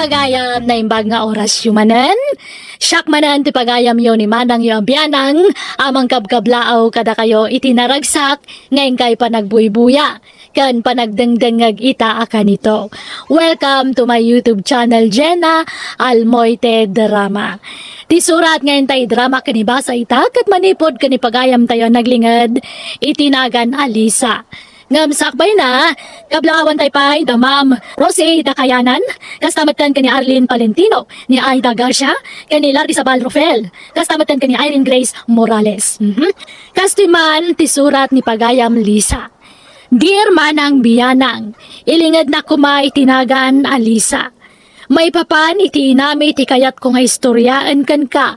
pagayam na imbag nga oras yumanen. Siyak manan ti pagayam yo ni manang yo biyanang amang kabkablaaw kada kayo itinaragsak ngayon kay panagbuy-buya kan panagdengdengag ita akan ito. Welcome to my YouTube channel Jenna Almoite Drama. Ti surat ngayon tay drama kanibasa ita kat manipod kanipagayam tayo naglingad itinagan Alisa. Ngam sakbay na, kablawan tay pay da Ma'am Rosie Dakayanan, kastamatan kani Arlene Palentino, ni Aida Garcia, kani Larisabal Rofel, kastamatan kani Irene Grace Morales. Kastiman ti surat ni Pagayam Lisa. Dear Manang Biyanang, ilingad na kumay tinagan Alisa. May papan iti inami iti kayat kong istoryaan kan ka.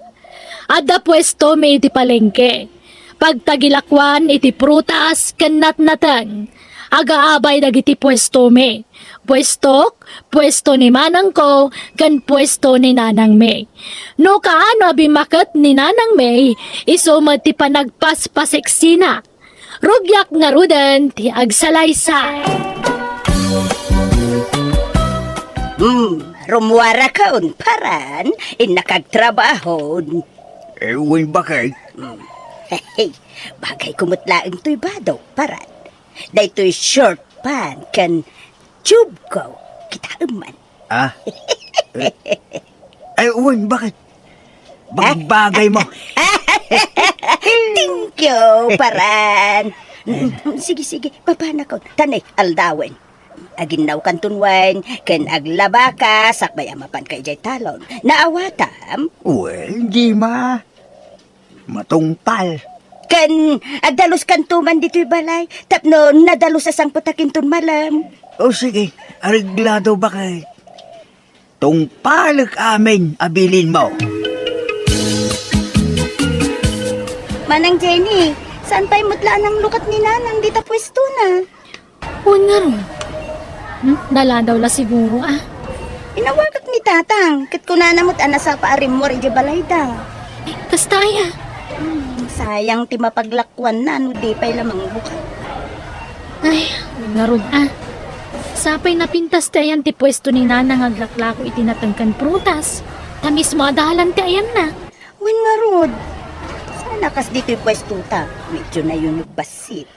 Adda pwesto may iti palengke. Pagtagilakwan iti prutas kanat-natan. Agaabay dagiti pwesto me. Pwesto ni manang ko, kan pwesto ni nanang me. No kaano bimakat ni nanang me, isumad ti panagpaspaseksina. Rugyak nga rudan ti agsalaysa. Rumuara ka paran, inakagtrabahon. Ewan bakit? Hey, bagay kumutlaing to'y badaw, paran. Day to'y short pan, kan tube ko, kita man. Ah? Ewan bakit? Bagay mo. Thank you, paran. Sige, papana ko. Tanay, aldawin. Aginaw kan tunwain, kan aglaba ka, sakbay amapan kay jay talon. Naawatam? Well, hindi ma. Matungpal. Kan adalos kan tuman dito'y balay, tapno nadalos sa sang putakin tun malam. O sige, ariglado bakit? Tungpalak amin, abilin mo. Manang Jenny, saan pa'y mutlaan ang lukat ni nanang dita pwesto na? Una ron. Dala daw la siguro Inawagak ni tatang, kit ko na namot sa paarim mo rin balay da. Kastaya. Sayang ti mapaglakwan na, no di pa'y lamang buka. Ay, una ron Sapay na pintas ti ayan ti pwesto ni nanang aglaklako itinatangkan prutas. Tamis mo adahalan ti ayan na. Wen nga rod, sana kas dito'y pwesto ta, medyo na yun nagbasit.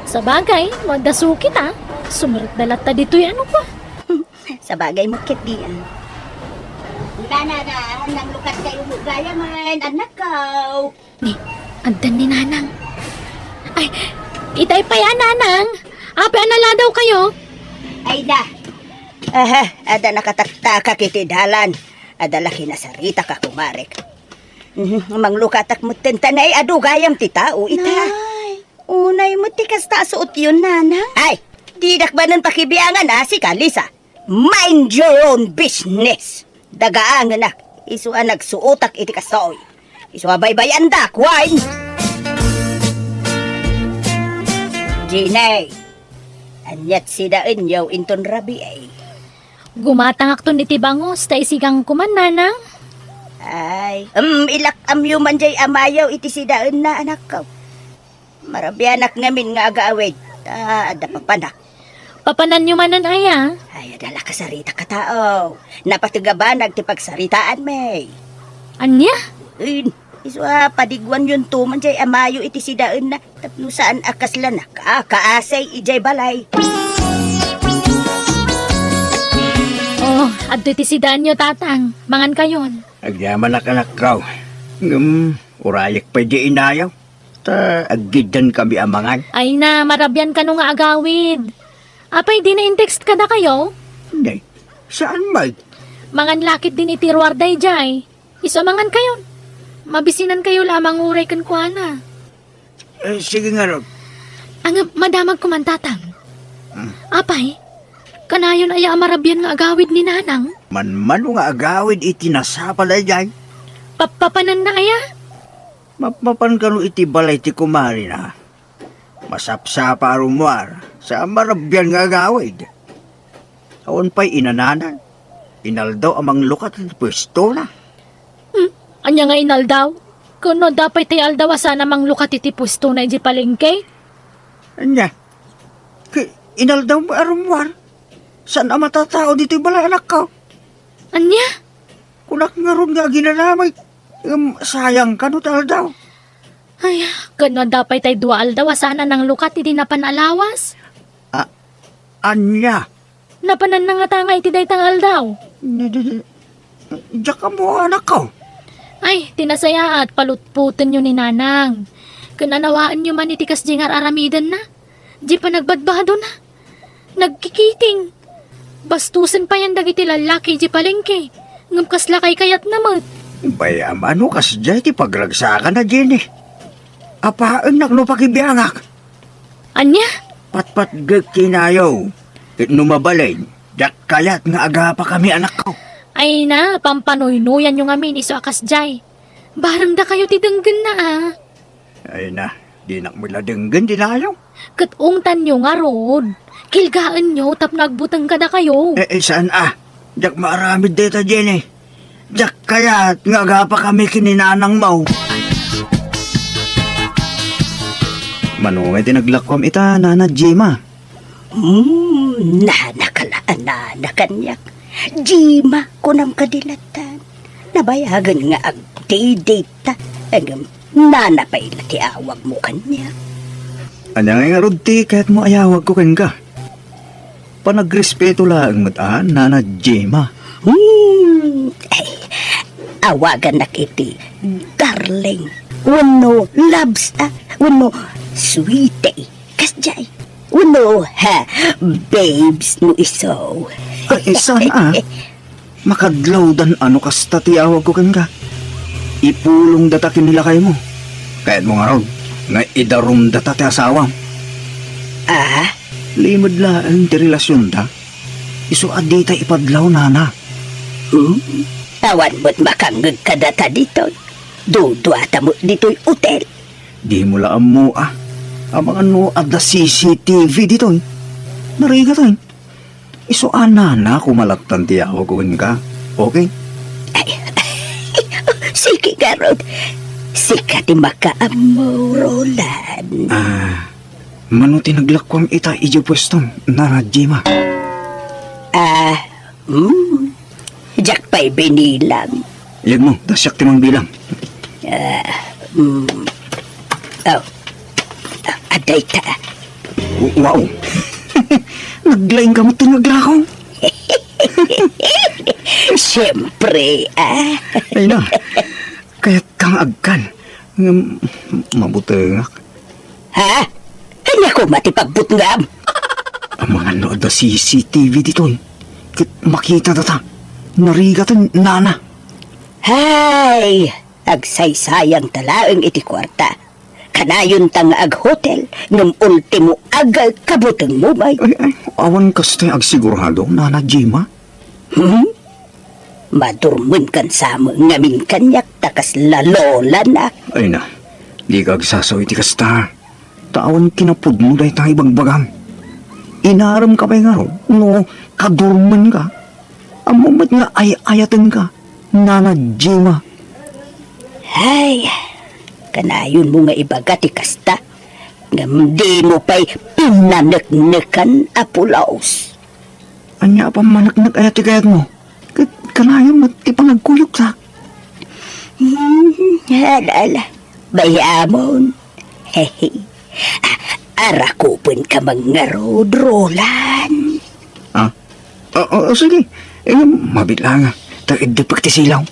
Sa bagay, madasukit Sumarit dalat ta dito'y ano pa. Sa bagay mo kit diyan. Na, nang lukat kayo mo gaya man, anak ko. Ni, andan ni nanang. Ay, itay pa yan nanang. Ape, anala daw kayo. Ay da. Ada nakatakta kiti dalan. Ada laki na sarita ka kumarek. Mang lukatak mo tentanay adu gayam ti tao ita. Nay, unay mo ti kasta suot yun nanang. Ay, didak ba nun pakibiangan si Kalisa? Mind your own business. Dagaang anak, isu anak suotak iti kasoy. Isu abay-bayan da, kwine. Ginay, anyat sidaan yaw inton rabi ay. Gumatangak to ni Tibangos, ta isigang kuman nanang. Ay, ilak amyo man jay amayaw iti sidaan na anak ko. Marabianak ngamin nga agaawid, ada papanak. Papanan nyo manan aya. Ay, adala ka sarita ka tao. Napatigabanag ti pagsaritaan, may. Anya? Iswa, padigwan yun tuman jay amayo iti sidaan na. Tapno saan akasla na kaasay ijay balay. Oh, adto iti sidaan nyo tatang. Mangan kayon. Agyaman anak kaw. Urayak pa di inayaw. Ta agidan kami amangan. Ay na, marabyan ka nung nga agawid. Apay, di na in-text ka na kayo? Hindi. Saan may? Mangan lakit din iti ruarday jay. Isamangan kayo. Mabisinan kayo lamang uray kan kuana. Sige nga ron. Ang madamag ko man tatang. Apay, kanayon ay marabyan nga agawid ni nanang. Man nga agawid iti nasapalay dyan. Papapanan na aya? Mapapan ka no iti balay ti kumari na. Masapsapa arumwar sa marabyan nga agawid. Awan pa'y inananan. Inaldaw amang lukat at pwesto na. Anya nga inaldaw? Kuno dapat tayo aldaw sana mang lukat iti pwesto na iti palengke? Anya? Inaldaw mo arumwar. Saan ang matatao dito'y balay anak ko? Anya? Kunak nga ron nga ginanamay. Sayang ka no daw. Ay, gano'n dapat tay dual daw. Sana nang lukat, hindi na panalawas. Anya. Napanan na nga tanga iti day tangal daw. Diyak ka mo anak ko. Ay, tinasaya at palutputin nyo ni Nanang. Kananawaan nyo man itikas jingar aramidan na. Di pa nagbadbado na. Nagkikiting. Bastusan pa yan dagiti lalaki di palengke. Ngamkas lakay kayat naman. Bayam, ano kas dyan ti pagragsakan na dyan eh. Apaan nak no pakibiyangak. Anya? Patpat kinayaw. Numabalay. Dak kayat nga aga pa kami anak ko. Ay na, pampanoy-noyan yung amin iso akas jay. Barang da kayo tidanggan na ah. Ay na, di nak mula denggan dinayaw. Katungtan nyo nga rod. Kilgaan nyo tap nagbutang ka na kayo. Saan Dak maaramid deta dyan eh. Dak kayat nga aga pa kami kininanang mau. Manungay tinaglakwam ita, Nana Jima. Nanakalaan na kanyak. Jima, kunam kadilatan. Nabayagan nga agday-data. Agam, nanapay na ti awag mo kanya. Anya nga rod ti, kahit mo ayawag ko kan ka. Panagrespeto lang mataan, Nana Jima. Ay, awagan na kiti, darling. Wano loves, wano sweetie, kasjay. Wano, babes no iso. Ay, sana makadlaw dan ano kasta ti awag ko kan ka. Ipulong datakin nila kayo mo. Kahit mo nga ron, nga idarum data ti asawam. Limod lang ti relasyon da. Iso adita ipadlaw, Nana. Awan mo't makangag ka data dito. Dudwata mo dito'y hotel. Di mo laam mo ang mga no at the CCTV dito eh. Nariga to eh. Iso Nana kumalatan ti awag ko kan ka. Okay? Ay, sige garod. Sika ti makaamo, Roland. Mano tinaglakwam ita iji pweston, Nana Jima. Jack pa'y binilang. Ilag mo, dasyak timang bilang. Aday ta. Wow! Naglaing ka mo tinaglakaw. Siyempre, Ay na, kaya't kang agkan. Mabutengak. Ha? Kanya ko matipagbutngam. Ang mga nood na CCTV dito eh. Kit makita na ta. Nariga ta, Nana. Hay! Agsaysayang talaang iti kwarta. Kanayon tang ag hotel nung ultimo ag kabutang mumay. Ay, awan kaste agsigurado, Nana Jima. Madurmun kan sama ngamin kanyak takas lalola na. Ay na, di ka agsasaw iti kasta. Tawan kinapod mo dahi tayo bagbagan. Inaram ka pa nga ron, no, kadurman ka. Ang moment nga ay-ayatan ka, Nana Jima. Hay, kanayon mo nga ibaga ti kasta. Ngamdi mo pa'y pinanaknakan apulaos. Anya pa manaknak ayat ti kayat mo. Kanayon mo ti panagkuyok sa. Halala, bayamon. Hehe. Arakupin ka mga road, Roland. Sige. Mabitla nga. Taid di pagtisilaw.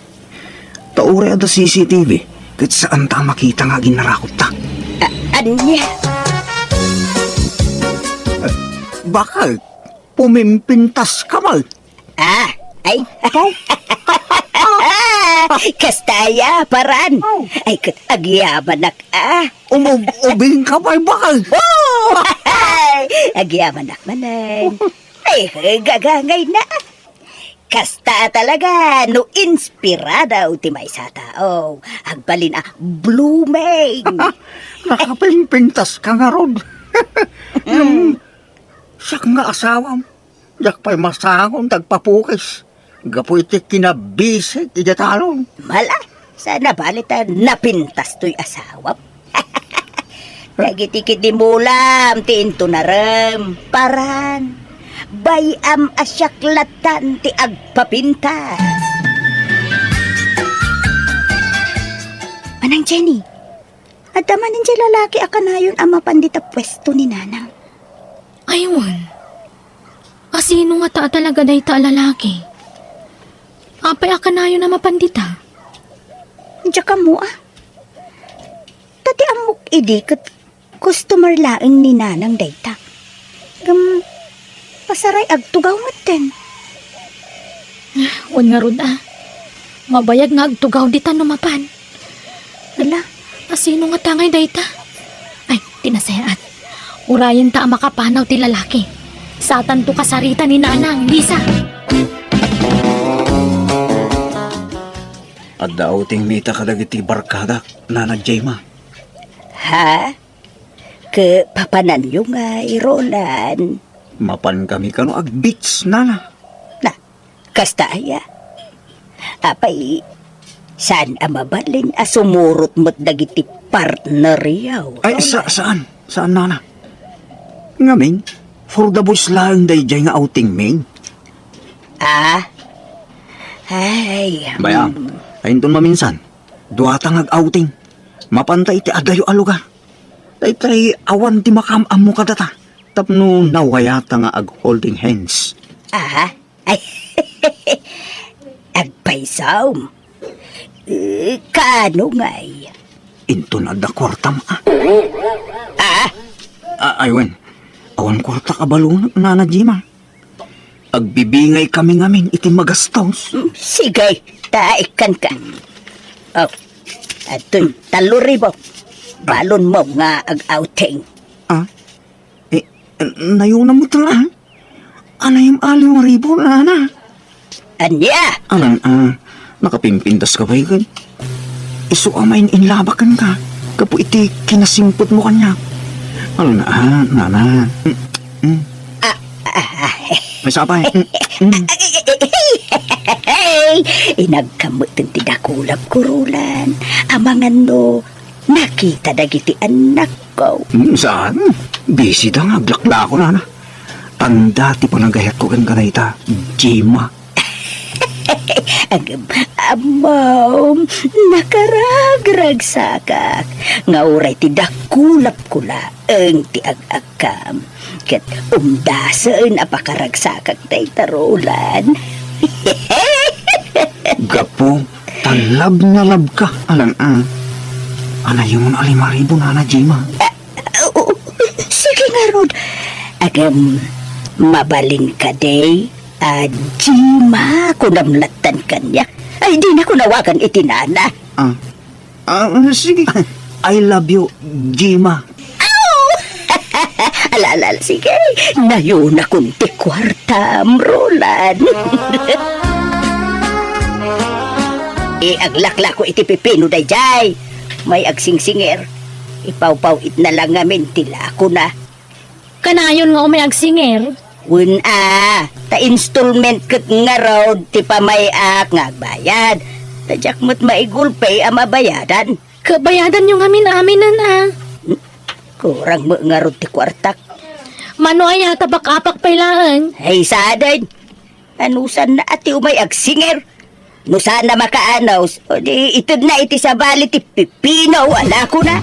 Taure ada CCTV. Kahit saan ta makita nga ginarakot ta. Anya? Bakal, pumimpintas ka mal. Ay. Kastaya, paran. Ay, agyaman Ubing ka pa'y bakal. Agyaman manay. Ay, gagangay na. Kasta talaga, no inspirada utimay sa tao. Agbalin blooming. Nakapimpintas ka nga ron. Siya nga asawam. Yak pa'y masangon, tagpapukis. Gapoy ti kinabisig, idatalon. Mala, sana balitan napintas to'y asawap. Nagitikit di mulam, tiinto na ram, paran. Bayam asyaklatan ti agpapintas. Manang Jenny, at manin siya lalaki akanayon ang mapandita pwesto ni Nanang. Aywan. Sino nga ta talaga day ta lalaki? Apay akanayo na mapandita. Diya ka mo Tati amok idikot customer laeng ni Nanang dayta. Pasaray agtugaw mo din. Wan nga rod Mabayag nga agtugaw dita numapan. Wala. Sino nga tangay dayta? Ay, tinasayaat. Urayan ta ang makapanaw ti lalaki. Satan to kasarita ni Nanang, Lisa. At daw ting mita kadagiti barkada, Nana Jema. Ha? Ke papanan yung Roland. Mapan kami kano ag beach, Nana. Na, kasta aya. Apay, saan mabalin sumurot mo't dagiti partner yaw? Ay, saan? Saan, Nana? Ngamin, for the boys lang day jay nga outing, Ming. Ay, Bayang, ayun ton maminsan. Duwata nga outing. Mapantay ti adayo aluga. Tay awan ti makamam mo kadata. Tapno nawayata nga ag holding hands. ay, agpaisaw. Kano nga'y? Into na da kwarta ma. Aywen, awan kwarta kabalunag, Nana Jima. Agbibingay kami ngamin iti magastos. Sige, taikan ka. Oh, ato'y 3,000. Balon mo nga ag-outing. Nayuna mo tala. Ano yung 5,000, Nana? Anya? Alang, nakapimpintas ka ba yun? Isu amain inlabakan ka. Kapo iti kinasimpot mo kanya. Alang na, Nana. May sapay. Hey, inagkamot ng tidakulap kurulan. Amangan no, nakita dagiti anak ko. Saan? Busy da nga, blakla ko, Nana. Tanda ti panagayat ko kan kanayta, Jima. Amaw, nakaragrag sakak. Nga uray ti dakulap kula ang ti ag-agkam. Kat umdasan apakarag-sakak tay tarulan. Gapo, talab na lab ka. Alang, ana yung 5,000, Nana Jima. Sige nga, Rod. Mabalin ka day. Jima, kunamlatan kanya. Ay, di na kunawagan itinana. Sige. I love you, Jima. Alala, sige. Nayo na kunti kwarta, Roland. Aglakla ko iti pipino day jay. May agsingsinger. Ipaw-paw it na lang ngamin tila ko na. Kanayon nga umayag singer. Ta installment kat nga road ti pamayak nga bayad. Tadyak mo't maigulpay mabayadan. Kabayadan yung amin-aminan Kurang mo nga road ti kwartak. Mano ay tabak-apak pailaan. Ay sadad. Anusan na ati umayag singer. No sana makaanaws. O di itod na iti sa bali ti pipino. Wala ko na.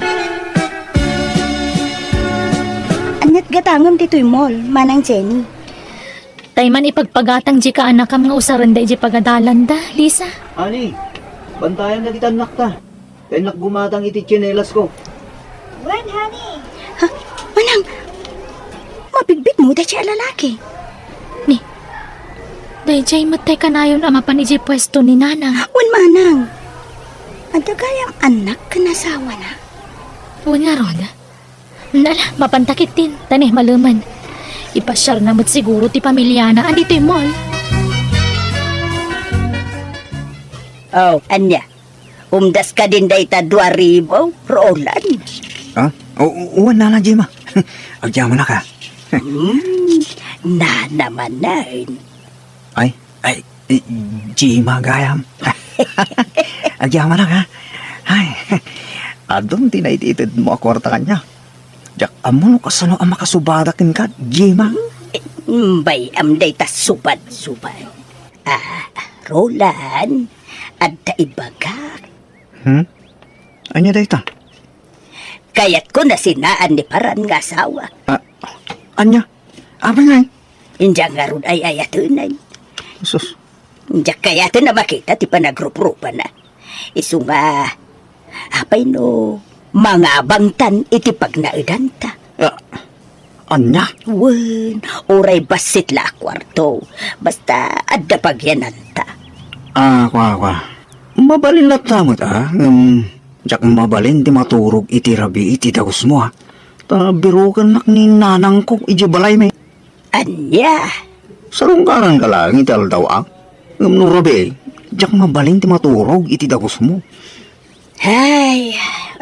Anyat gatangam dito'y mall, Manang Jenny. Tay man ipagpagatang di ka anak ka mga usaran da di pagadalan da, Lisa. Ani, bantayan na kita nakta. Kaya nakgumatang iti tsinelas ko. Ha? Manang, mabigbig mo da siya lalaki. Ni, dayjay matay kanayon ama paniji pwesto ni Nanang. Wan Manang, adagayang anak ka nasawa na. Wan nga ron. Nala, mapantakit din. Tanih maluman. Ipasyar na mo't siguro ti pamilyana. Andito yung mall. Oh, anya. Umdas ka din day ta 2,000, Roland. Oo, Nana Jima. Agyaman na ka. Na naman na. Ay, Jima gayam. Agyaman na ka. Ay, adong tinaititid mo akwarta kanya. Jak amo no kasano ang makasubadakin ka, Jima? Bay amday ta subad-subad. Roland, at ta ibagak. Anya dayta? Kayat ko na sinaan ni paran nga asawa. Anya? Abay ngay. Inja nga ron ay ayatunan. Sus. Inja kayatan na makita ti panagrup-rupa na. Isu nga, apay no, mga abangtan iti pagnaidanta. Anya? Wen, oray basit la kwarto. Basta adda pagyananta. Kwa. Mabalin na tamot jak mabalin di maturog iti rabi iti dagos mo birukan nak ni nanang ko iti balay may. Anya, Sarunggaran ka lang iti aldaw no rabi jak mabalin di maturog iti dagos mo.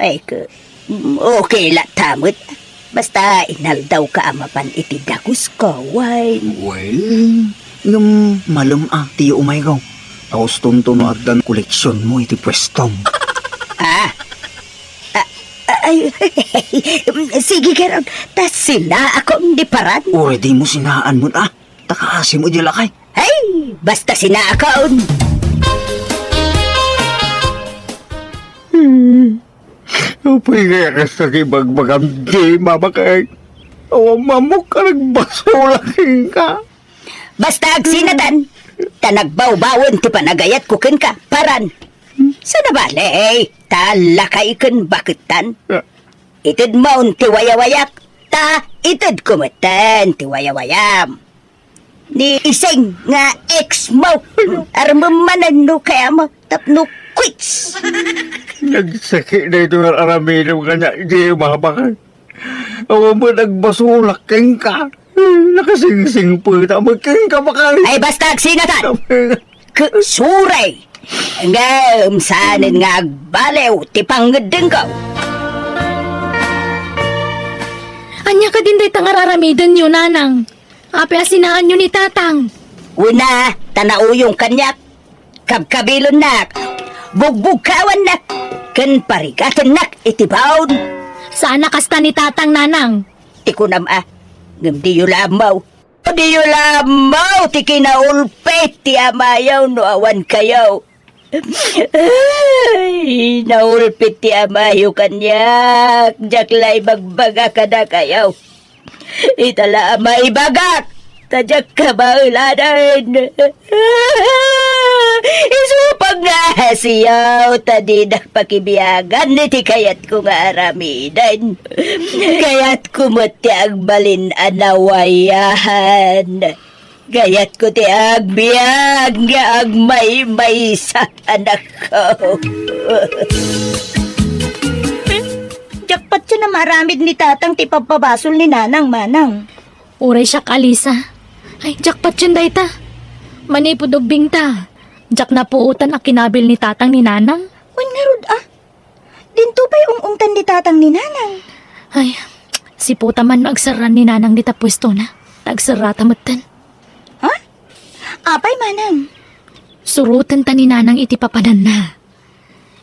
ay ko, okay la tamot. Basta inaldaw ka amapan iti dagos ko, wine. Well, yung malum tiyo umaygaw. Tapos tunto no agdan koleksyon mo iti pwestong. Ay, sige karon, tas sila ako hindi paran. Ore di mo sinaan mo takaasim mo di lakay. Ay, basta sina ako. Upay kaya ka sa kibagbagam di mamakay. O mamuk ka nagbasulaking ka. Basta agsinatan, tanagbaw-bawon ti panagayat ko ken ka, paran. Sa nabali, talakay ken bakitan. Itid maun ti wayawayak, ta itid kumatan ti wayawayam. Ni iseng nga ex mo, armamanan no kaya mo, tapno quits. Nagsakit na ito ng aramidong kanya di mamakay. O mo nagbasulaking ka. Nakasingsing po ita magking ka makay. Ay basta agsinatan, suray. Nga umsanin nga agbalew, ti panggedeng ko. Anya ka din day tangararamidan nyo, nanang. Ape asinaan nyo ni tatang. Una, tanauyong kanyak, kabkabilon nak, bugbugkawan nak, kan parigatan nak, itibaon. Saan nakasta ni tatang, nanang? Tikunam ngam di yu lamaw. Di yu lamaw, ti kinaulpet, ti amayaw, no awan kayaw. Ay, naulpit ti amayo kanyak, jaklay magbaga ka na kayaw. Itala amay bagak, tadyak ka maulanan. Isupag nga siyaw, tadi nakpakibiyagan, iti kayat ko nga aramidan. Kayat ko mo ti agbalin anawayahan. Gayat ko ti agbiag nga agmay-may sa anak ko. Jakpat siya na maramid ni tatang ti pagpabasol ni nanang manang. Uray siya Alisa. Ay, jackpot yun day ta. Manipudubing ta. Jak na puutan ang kinabil ni tatang ni nanang. Wan nga rod Dinto pa'y ungungtan ni tatang ni nanang. Ay, si puta man agsaran ni nanang di ta pwesto na. Tagsarata matan. Ha? Apay manang. Surutan ta ni nanang iti papanan na.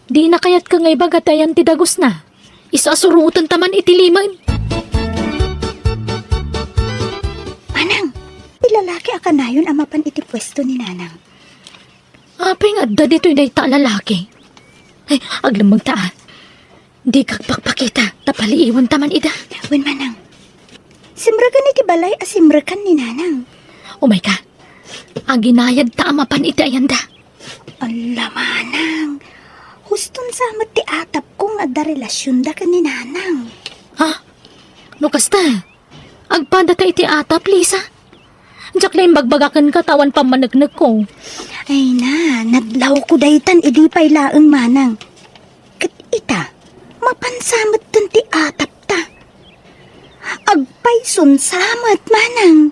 Di na kayat ka ngay bagatayan ti dagos na. Isa surutan taman iti liman. Manang, ilalaki akanayon amapan iti pwesto ni nanang. Apeng adda dito'y day ta lalaki. Ay, aglamag ta. Di kagpakpakita, tapaliiwan taman ida. Wen manang, simragan iti balay simrakan ni nanang. Oh my God. Ang ginayad ta amapan iti ayanda. Ala manang, huston samat ti atap kong adda relasyon da ka ni nanang. Ha? Lukasta. Agpada ta iti atap, Lisa. Diyak na yung bagbagakan ka, tawan pamanagnag ko. Ay na, nadlaw ko daytan, idi pa'y laeng manang. Kat ita, mapansamat tan ti atap ta. Agpay sunsamat manang.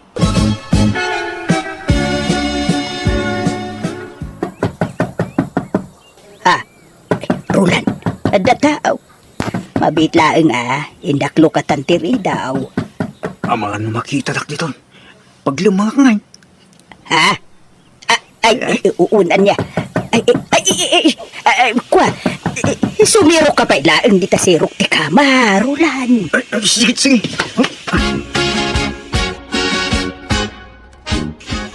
Rulan, adda tao. Mabit laeng indaklo ka tantiri daw. Amangan mo makita dak dito. Pag lumangak ngay. Ha? Uunan niya. Kwa, sumiro ka pa ilaang di ta sirok ti kama, Rulan. Sige.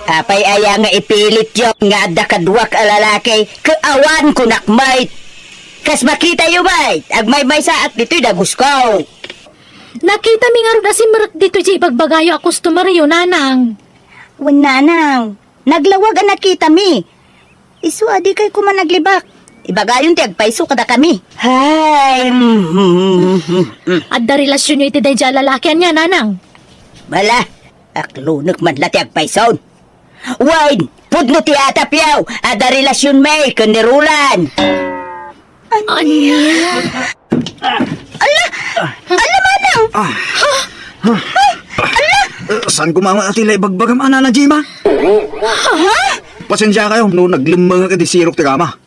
Apay aya nga ipilit yung nga adda kadwa ka lalaki, kaawan ko nakmay. Kas makita yu bay, agmay-may saat dito'y daguskaw. Nakita mi nga ron na si Mark dito di ibagbagayo a customer yun, nanang. Nanang, naglawag ang nakita mi. Isu adi kay kuman naglibak. Ibagayon ti agpaiso kada kami. Hay. At da relasyon nyo iti day dya lalakyan niya, nanang. Bala, aklunok man lati agpaisaon. Wine, pudno ti atapyaw, ada relasyon may kanirulan. Anya? Ala manang! Saan kumama at ila ibagbagam na Jima? Pasensya kayo, no naglimang ka di sirok ti kama.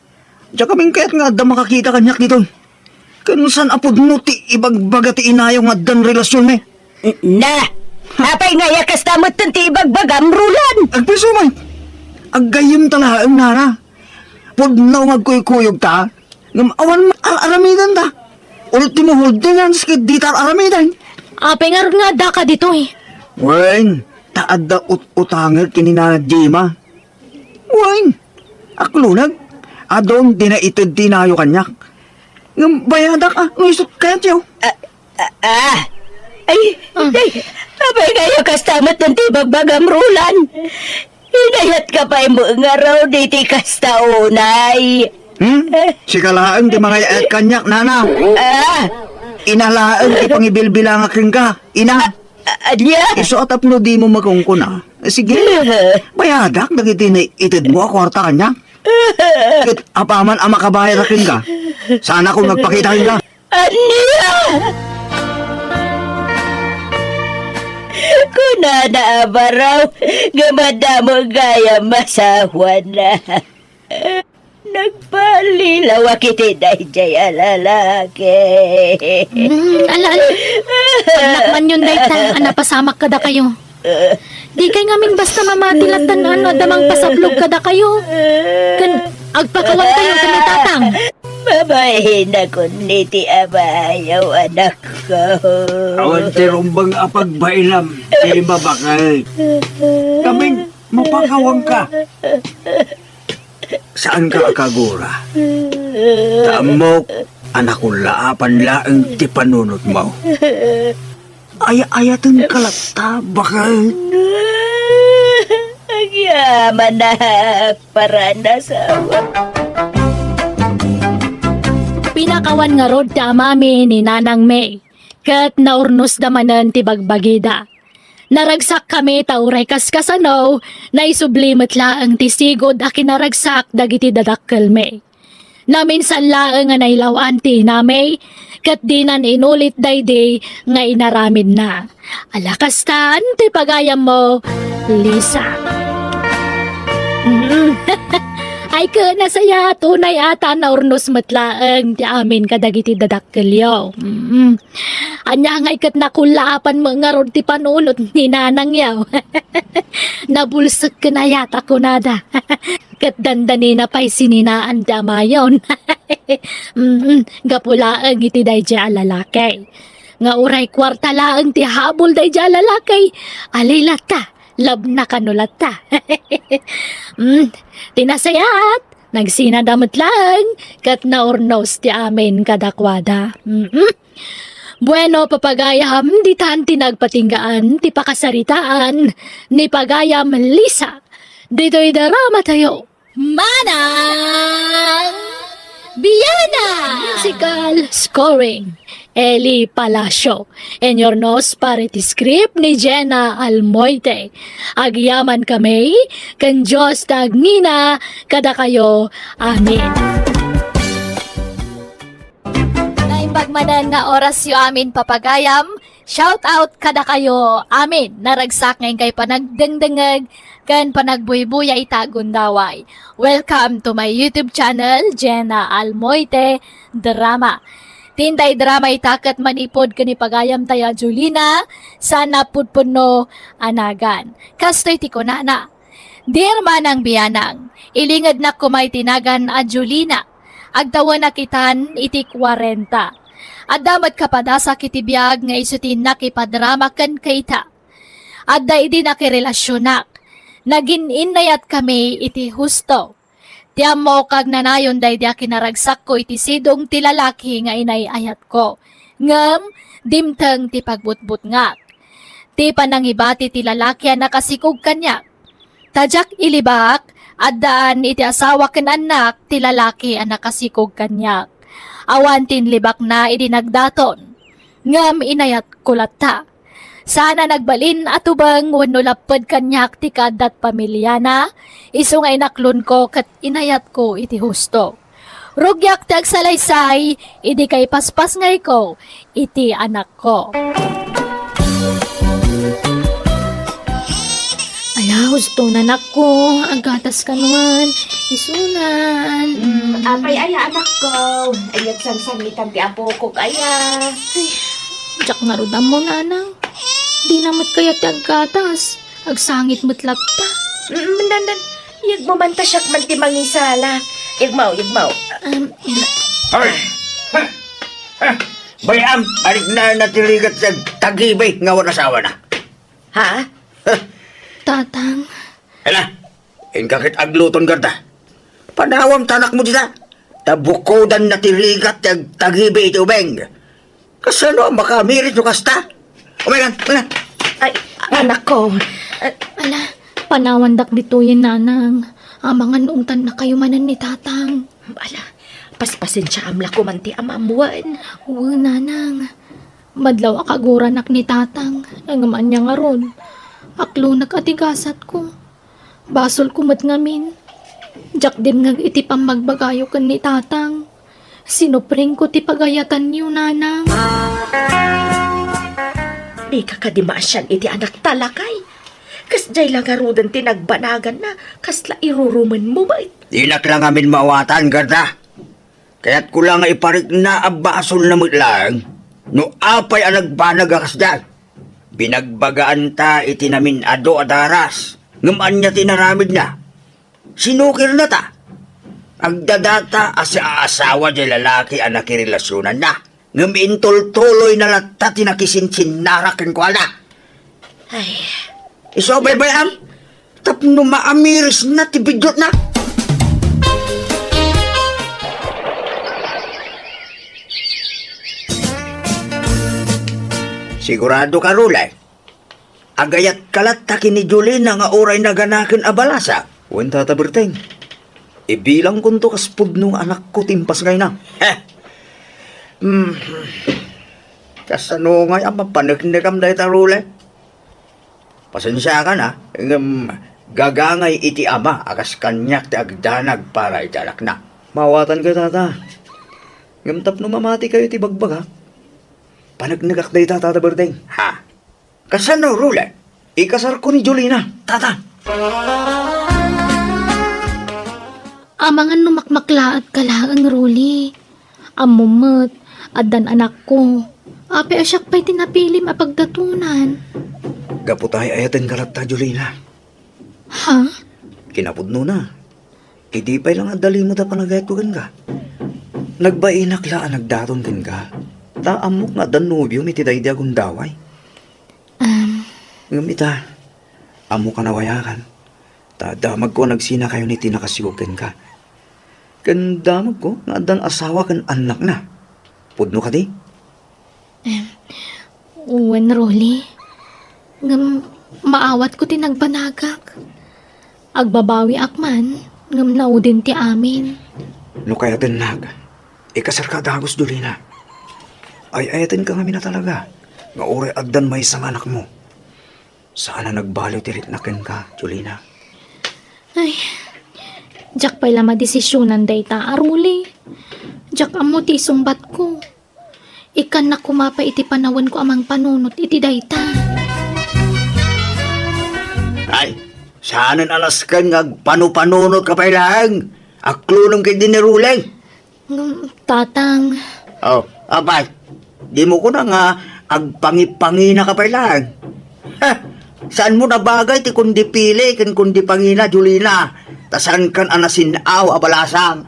Diyan kaming kaya't nga da makakita kanyak dito. Kanusan apod mo ti ibagbaga ti inayaw nga dan relasyon me. Na! Apay nga yakas tamot ti ibagbagam rulan! Agpiso man. Agayim talaang nara. Pudnaw magkuy-kuyog ta. Ngam awan aramidan ta. Ultimo holdingan skid di tar aramidan. Apay nga ron nga da ka dito eh. Wen, taad da ut-utangal kinina Jima. Wen, aklunag. Adong di na itod tinayo kanyak. Ngam bayadak isot kaya tiyo. Ay, apay nga yakas tamot ti ibagbagam rulan. Hinayat ka pa mo nga raw di kastaunay. Si kalaang di mga yaat kanyak, nana. Inalaan di pangibilbilang aking ka. Ina, Anya? isuotap no di mo magkungkuna. Sige, bayadak, nagiti na itid mo kwarta kanyak. Kit apaman ang makabayad aking ka. Sana kung magpakita ka. Anya? Kunana abaraw, gamada mo gaya masawa na. Nagpalilaw kiti dahi jaya lalaki. Ala. Pagnak yun day ta, napasamak kada kayo. Di kay ngamin basta mamatilatan damang pasablog kada kayo. Agpakawan kayo kami tatang. Babahin ako niti abayaw anak ko. Awan tirumbang apagbailam, di mabakal. Kaming mapakawang ka. Saan ka akagura? Tamok, anak ko laapan laang ti panunot mo. Ayatang kalata, bakal. Ang yaman na para nasawa. Pinakawan nga rod ti amami ni Nanang May. Kat naurnos damanan ti bagbagida. Naragsak kami tauray kaskasanaw na isublimat laang ti sigod a kinaragsak dagiti dadakkel me. Naminsan laang nga nailawan ti namay kat di nan inulit dayday nga inaramid na. Alakastan ti pagayam mo, Lisa. Ay ka nasaya tunay ata na urnos matlaang ti amin kadagiti dadakkelyo. Anya nga ikat nakulapan mo nga ron ti panunot ni nanang yaw. Nabulsak ka na yata ko nada. Kat dandani na pa'y sininaan damayon. Gapulaang iti day dya lalakay. Nga uray kwarta laang ti habol day dya lalakay. Alilata. Lab na kanulat ta. Tinasayat, nagsinadamot lang, kat naurnos ti amin kadakwada. Bueno, papagayam, di tan tinagpatinggaan, ti pakasaritaan, ni pagayam Lisa. Dito'y darama tayo. Manang Biana! Musical scoring. Eli Palacio. En your nose parity script ni Jenna Almoite. Agyaman kami, kan Diyos tagnina, kada kayo. Amen. Naimbagmanan nga oras yu amin papagayam, shout out kada kayo. Amin. Naragsak ngayon kay panagdengdengag, kan panagbuybuya itagundaway. Welcome to my YouTube channel, Jenna Almoite Drama. Tinday drama itakat manipod kani pagayam taya Julina, sana pudpuno anagan. Kastoy ti kunana. Dear Manang Bianang, ilingad na kumay tinagan a Julina, agtawan na kitan iti 40. Adamat kapadasa kiti biag nga isutin na kipadrama kan kaita. Adda idi na kirelasyonak, nagin inayat kami iti husto. Tiyam mo kag nanayon day dia kinaragsak ko iti sidong ti lalaki nga inayayat ko. Ngem, dimteng ti pagbutbut nga. Ti panangibati ti lalaki ang nakasikog kanya. Tajak ilibak, at daan iti asawa ken anak ti lalaki ang nakasikog kanya. Awan tinlibak na idinagdaton. Ngem inayat kulata. Sana nagbalin at ubang wano lapad kanyak ti kadat pamilya na, iso nga inaklon ko kat inayat ko iti husto. Rugyak ti agsalaysay, idi kay paspas ngay ko, iti anak ko. Ala, husto na anak ko, agatas ka naman, isunan. Apay aya anak ko. Ayat sang-sangitan ti apo ko kaya. Diyak nga rudam mo, nanang. Di namat kaya ti agatas, agsangit mo't lagta. Nandan, yag mo man tasyak man ti mangisala. Yagmaw. Ay! Bayam, arik na natiligat sa tagibay nga wala asawa na. Ha? Tatang, Hala, inkakit agluton ganda. Panawam tanak mo dita. Tabukodan natiligat sa tagibay iti ubeng. Kasano makamirit no kasta? Umayan. Ay, anak ko. ala, panawandak dituyin nanang. Amangan noong na kayo manan ni tatang. Ala, paspasin siya amla ko man ti amamuan. Oo, nanang. Madlaw akaguranak ni tatang. Nangaman niya nga ron. Aklo nagatigasat ko. Basol kumat ngamin. Diyak din nga iti pamagbagayo kan ni tatang. Sinupring ko ti pagayatan niyo, nanang. Di ka kadimasyan iti anak talakay. Kas jay lang arudan tinagbanagan na, kasla iruruman mo ba? Dinak lang amin mawatan ganda. Kaya't ko lang iparik na abasol na lang. No apay ang nagbanag akas dyan. Binagbagaan ta iti namin ado adaras. Ngaman niya tinaramid na. Sinukir na ta. Agdadata asa asawa di lalaki ang nakirelasyonan na. Ngamin tuloy na lata tinakisinsin narakin ko na. Ay, Iso baybayam. Tapno maamiris na tibidot na. Sigurado ka, Rulay. Agayat kalat takin ni Julina nga oray naganakin abalasa. Wen tata Berteng. Ibilang kunto kaspud nung anak ko timpas ngay na. Kasano ngay ang mapanagnikam dahi ta, Rulay? Pasensya ka na. Gagangay iti ama akas kanyak ti agdanag para iti anak na. Mawatan ka, tata. Ngamtap no mamati kayo iti bagbag, ha? Panagnagak dahi tata Berteng. Ha? Kasano, Rulay? Ikasar ko ni Julina, tata. Amangan numakmaklaat ka lang ang Ruli. Amumot, adan anak ko. Ape asyak pa'y tinapilim a pagdatunan. Gaputay ayatin kalat ta, Julina. Ha? Kinapudno na. Idi pa'y lang adali mo ta panagayat ko ka. Nagbainak laan nagdaton ka. Taamok nga dan nobyo mi tiday di akong daway. Ngamita, amo ka nawayakan. Tadamag ko nagsina kayo ni tinakasigukin ka. Kandamag ko nga dan asawa kan anak na. Pudno ka di? Uwan, Ruli. Ngam, maawat ko tinagbanagak. Agbabawi akman, ngam naudin ti amin. No kaya tinag, ikasar ka dagos, Julina. Ay ayatin ka kami na talaga. Nga ore agdan may isang anak mo. Sana nagbaliw tirit na ken ka, Julina. Ay, jak pa'y lama desisyonan day ta, Ruli. Jak amo ti sumbat ko. Ikan na kumapa iti panawan ko amang panunot iti dayta. Ay, saanan alas ka nga panupanunot ka pa ilang. Aklunong kay diniruleng. Tatang, Oh, abay, di mo ko na nga agpangi-pangina ka pa ilang. Ha, saan mo na bagay ti kundi pili ken kundi pangina, Julina. Tasan kan anasinaw abalasang.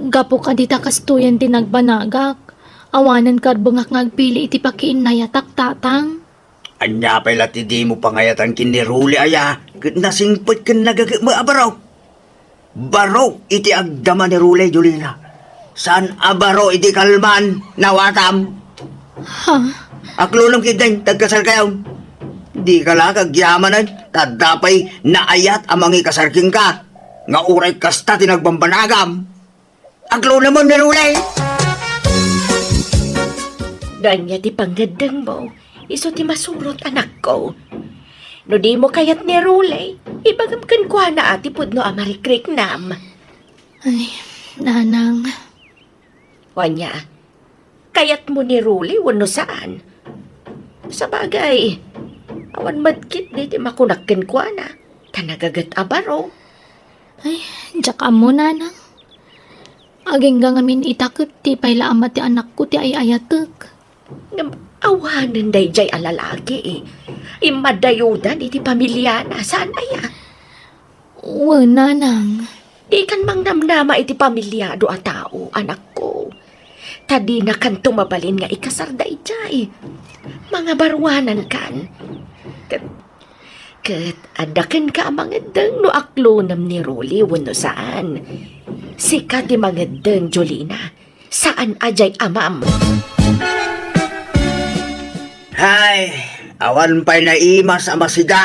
gapo ka dita kastuyan tinagbanagak. Awanan karbungak ngagpili iti pakiinayatak, tatang. Anya pala ti di mo pangayatan kiniruli aya. Nasingpot ken nagagit mo abaraw. Baro iti agdama ni Rule, Jolina. Saan abaro iti kalman nawatam? Ha? Aklunong kiteng tagkasar kayo. Di ka lang kagyamanan, tadapay naayat amang ikasarking ka. Nga uray kasta tinagbambanagam. Aklunong mo ni Rule. Ganya ti panggandang mo, iso ti masurot anak ko. No di mo kayat ni Rule, ibagam kan kwa na ati pudno amarikrik nam. Ay, nanang. Wanya, kayat mo ni Rule wano saan? Sa bagay, awan madkit di ti makunakken kwa na, tanagagat abaro. Ay, diyak mo, nanang. Aging gangamin itakot ti payla ama ti anak ko ti ayayatek. Ngam awanan day jay alalaki eh. Imadayudan iti pamilya na saan aya? Uwa, nanang. Di kan mang namnama iti pamilyado a tao, anak ko. Tadi na kan tumabalin nga ikasar da ijay. Mga barwanan kan. Kat adakan ka mga deng no aklonam ni Rolly wano saan. Sika ti mga deng Jolina. Saan ajay amam? Hay, awan pa'y naimas amasiga.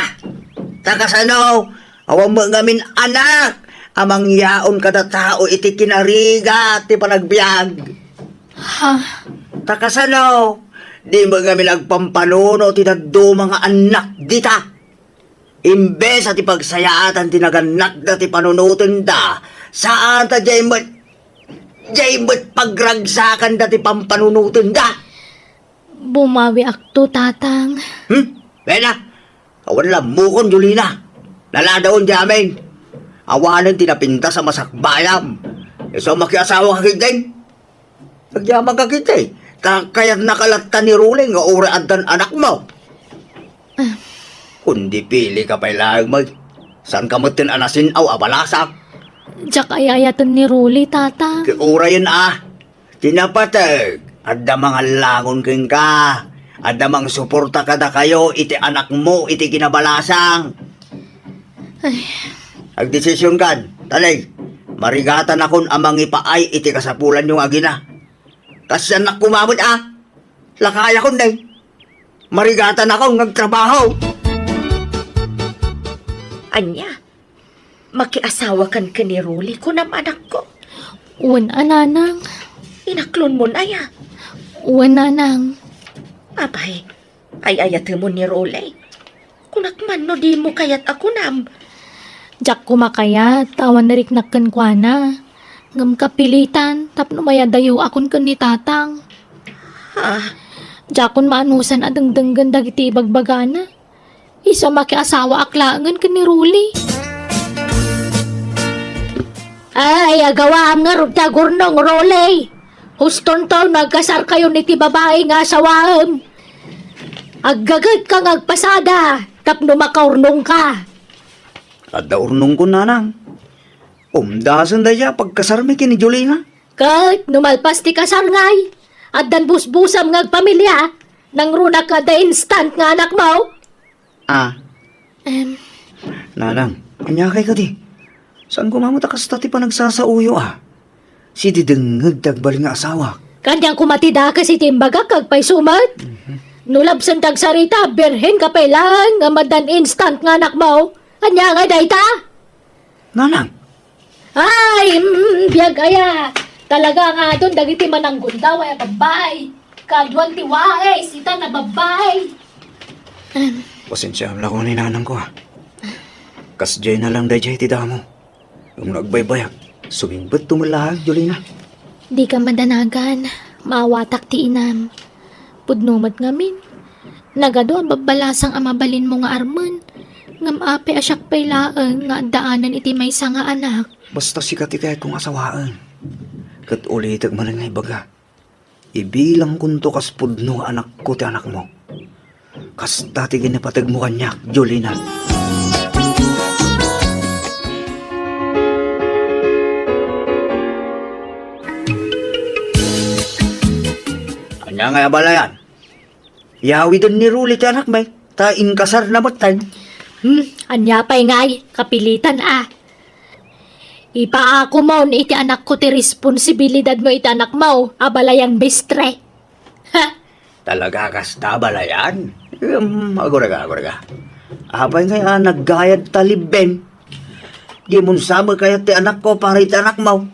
Takasano, awan mo ngamin anak. Amang yaon kada tao iti kinariga ti panagbiag. Ha? Takasano, di mo ngamin agpampanuno ti daddo mga anak dita. Imbes at ipagsayaatan ti naganak da ti panunutin da. Saan ta jay mo't pagragsakan da ti pampanunutin da. Bumawi akto, tatang. Bena, awan lang mukon, Jolina. Naladaon di amin. Awanan tinapinta sa masakbayam. So makiasawa ka kiteng. Nagyaman ka kiteng. Kaya't nakalatta ni Ruling nga ura adan anak mo. Kundi pili ka pa ilang mag. Saan ka mo tinanasin aw abalasak? Diyak ayayatan ni Ruli, tatang. Kiura yun Tinapatag. Adda mga langon king ka. Adda mang suporta kada kayo iti anak mo iti kinabalasang. Agdesisyon kan, talay. Marigatan akon amang ipaay iti kasapulan yung agina. Kasi anak kumamot Lakaya kon day. Marigatan akong nagtrabaho. Anya, makiasawa kan ka ni Rolly kunam anak ko. Uwan, nanang. Inaklon mo na ya. Uwan, nanang. Abay, ay ayat mo ni Rolly. Kunakman no di mo kayat ako nam. Diyak kumakayat, tawan na riknakan kwa na. Ngam kapilitan, tapno mayadayo akon kan ni tatang. Ha? Diyak kun maanusan adang ganda iti ibagbagana. Isa makiasawa aklangan kan ni Ruli. Ay, agawa nga rugta gurnong Ruli. Huston to, nagkasar kayo ni ti babae nga asawam. Aggagat kang agpasada, tapno makaurnong ka. Adda urnong ko nanang. Umdasan da ya pagkasarmi kini Jolina. Kahit numalpas ti kasar ngay, at dan busbusam nga pamilya, nang runa ka da instant nga anak mo. Nanang, anyakay ka di. Saan kumamot akasta ti pa nagsasauyo Si didengag dagbali nga asawa. Kanyang kumatida kasi timbaga kagpay sumat. Nulabsan tag sarita, berhen ka lang, nga madan instant nga anak mo. Anya nga dayta? Nanang, Ay, biyag aya. Talaga nga doon, dagiti mananggun daw ay babay. Kadwan tiwae, sita na babay. pasensya lang ko ni nanang ko Kasjay na lang dayjay ti damo. Yung nagbaybayak, sumimbot tumalag, Jolina. Di ka madanagan, maawatak ti inam. Pudnumat ngamin. Nagadoon babalasang amabalin mo nga arman. Ngam ape asyak pailaan nga daanan iti may nga anak. Basta sikat ikay kong asawaan. Kat ulitag man nga ibaga. Ibilang kunto kas pudno anak ko ti anak mo. Kas dati ginapatag mo kanyak, Jolina. Anya nga balayan? Yawi din ni Ruli ti anak may. Ta inkasar na matay. Anya pa'y ngay, kapilitan Ipaako mo iti anak ko ti responsibilidad mo iti anak mo, abalayan bestre. Ha? Talaga kas tabalayan? Agora ka. Abay nga naggayad taliben. Di mo sama kaya ti anak ko para iti anak mo.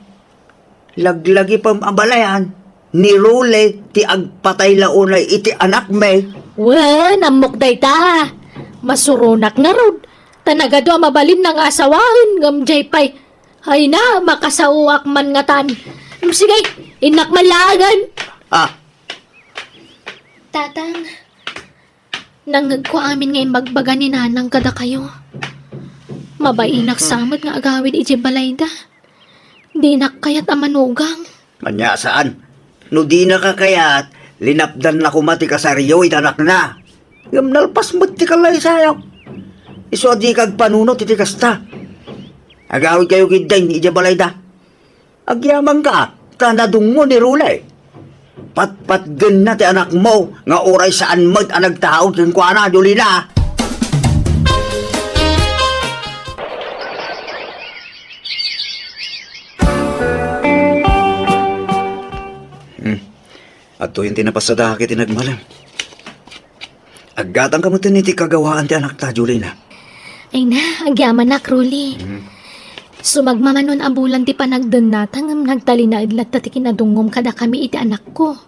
Laglagi pa abalayan. Ni Rule ti agpatay launay iti anak me. Wen, amok day ta. Masurunak na rod. Tanagado mabalin ng asawahan ngamjay pay. Ay na, makasauak man nga tan. Sige, inak malagan. Ah, Tatang, nangag ko amin ngayon magbaga ni nanang kada kayo. Mabainak samot nga agawin iji balay da. Di nak kayat amanugang. manya saan? No di na kakayat, linapdan na kumati kasaryo itanak na. Ngam nalpas mo't ti kalay sayaw. Iso di kag panunot iti kasta. Agawid kayo giday ni balay da. Agyaman ka, tanadung mo ni Rulay. Patpatgan na ti anak mo, nga oray saan mo't anag tao kin kwa na, Jolina. At to yung tinapasada kiti nagmalam. Aggatang kamutin iti kagawaan ti anak ta, Jolina. Ay na, agyaman na, Kruli. Sumagmamanon ang bulan ti panagdan natang nagtalina idlat ti kinadungom kada kami iti anak ko.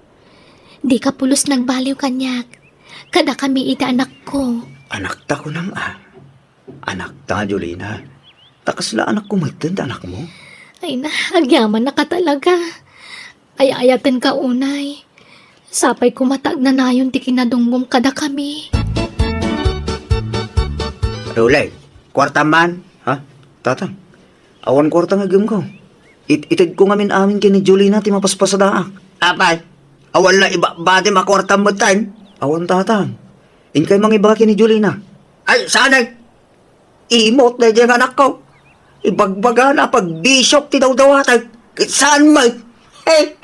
Di ka pulos nagbaliw kanyak. Kada kami iti anak ko. Anak ta ko nang Anak ta, Jolina. Takasla anak ko magtanda anak mo. Ay na, agyaman na ka talaga. Ay ayaten ka unay. Sapay kumatag na nayon ti kinadungom kada kami. Rulay, kwarta man. Ha? Tatang, awan kwarta nga gim ko. Itid ko ngamin amin kini Jolina ti mapaspasadaak. Apay, awan na iba bati makwarta mo time. Awan tatang. Inkay mang iba kini Jolina. Ay, sanay. Imot na dyan anak ko. Ibagbaga na pag bishop ti daw-dawatay. Saan may? Hey!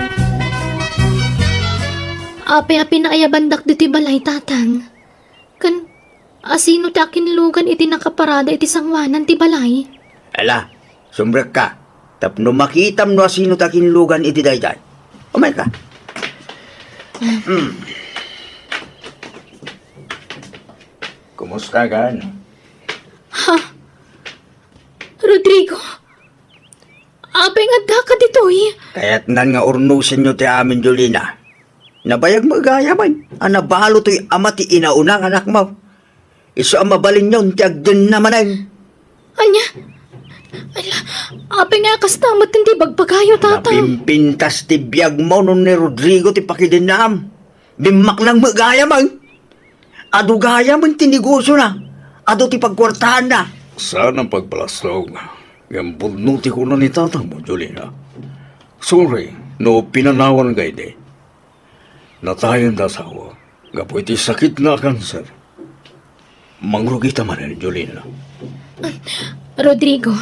Ape-ape na ayabandak diti balay tatang. Kan, asino ti akin lugan iti nakaparada iti sangwanan ti balay. Ala, sumbrek ka. Tapno makitam no asino takin lugan iti dayday. Umay ka. Kumusta ka? Rodrigo, ape nga da ka ditoy. Kaya't nan nga urnusin nyo ti amin, Jolina. Nabayag magaya man. Anabalo to'y ama ti inaunang anak mo. Iso ang mabalin yun, ti agdun naman ay. Anya, ala, ape nga kastamot hindi bagbagayo tatang. Napimpintas ti biyag mo nun ni Rodrigo ti pakidinam. Bimak lang magaya man. Ado gaya man ti negosyo na. Ado ti pagkwartahan na. Saan ang pagpalasog? Yung bulnuti ko na ni tatang mo, Jolina. Sorry, no pinanawan kay de. Natayan da sawa. Gapo iti sakit na kanser. Mangrugi tamanin, Jolina. Rodrigo,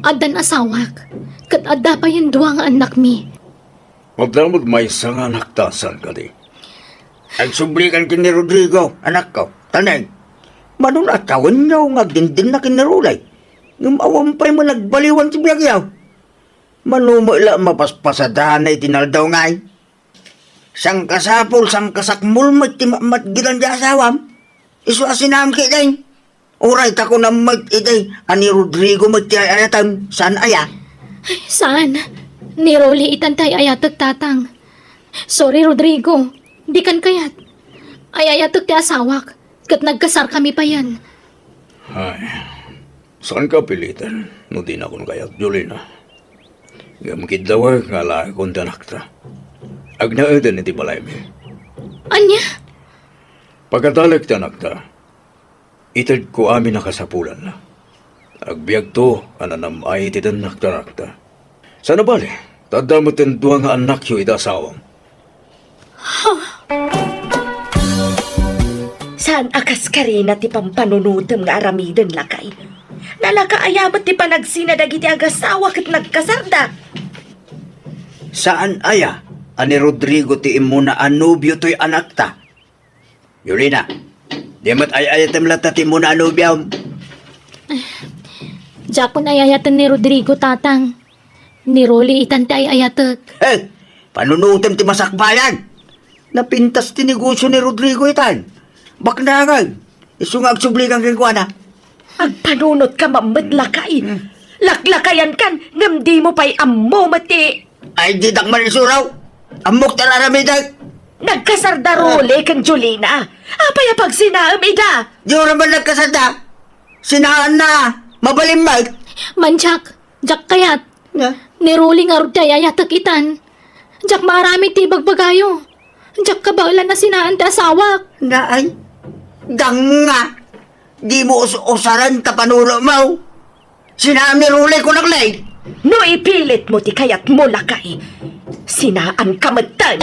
adan asawak. Kat adda pa yung duwang anak mi. Magdamot may isang anak tasan ka di. Ang sublikan kini Rodrigo, anak ko. Tanay. Manun at kawan nyo nga dindin na kinarulay. Ngam awam pa'y mo nagbaliwan si biyag yaw. Manumo ila mapaspasadahan na itinaldaw ngay. Sang kasapol, sang kasakmul mat gilan di asawam. Isu asinam kitay. Uray tako na mat itay. Ani Rodrigo mat ayatan. Saan aya? Saan? Ni Rolly itantay ayatag tatang. Sorry Rodrigo, di kan kayat. Ay ayatag ti asawak. Kat nagkasar kami pa yan. Ay, saan ka pilitan? No di na kung kayak, Jolina. Gamkid daw nga lahi kong tanakta. Agnaitan iti balay mi. Anya? Pagkatalik tanakta, itad ko amin nakasapulan na. Agbiag to, ananamay iti tanakta. Sana bali, tadamot ang duwa nga anak yu itasawang. Saan akas ka rin ti pampanunutem nga aramiden lakay? Nalakaayamat ti panagsinad iti agasawa kat nagkasarda. Saan aya? Ani Rodrigo ti imuna anubyo to'y anak ta. Yulina, di mat ay ayatem lata ti imuna anubyo. Jack ko na ayayatan ni Rodrigo tatang. Ni Rolly itan ti ay ayatek. Eh, panunutan ti masakbayan. Napintas ti negosyo ni Rodrigo itan. Baknangag. Isungag subligang kengkuana. Agpanunot ka mamadlakay. Laklakayan kan, ngam di mo pa'y ammo mati. Ay, di dak manisuraw. Amok talaramidag. Nagkasardarole kan Julina. Apay pag sinaam ida. Di oras man nagkasada. Sinaan na. Mabalimbag. Man Jack kayat. Na? Ni Rolly nga rod ay ayatek itan. Jack marami ti bagbagayo. Jack kabaulan na sinaan ti asawak. Na ay. Danga. Di mo usaran tapanuro mo. Sinaan ni Ruli ko naglay. No ipilit mo ti kayat mo lakay. Sinaan ka matan.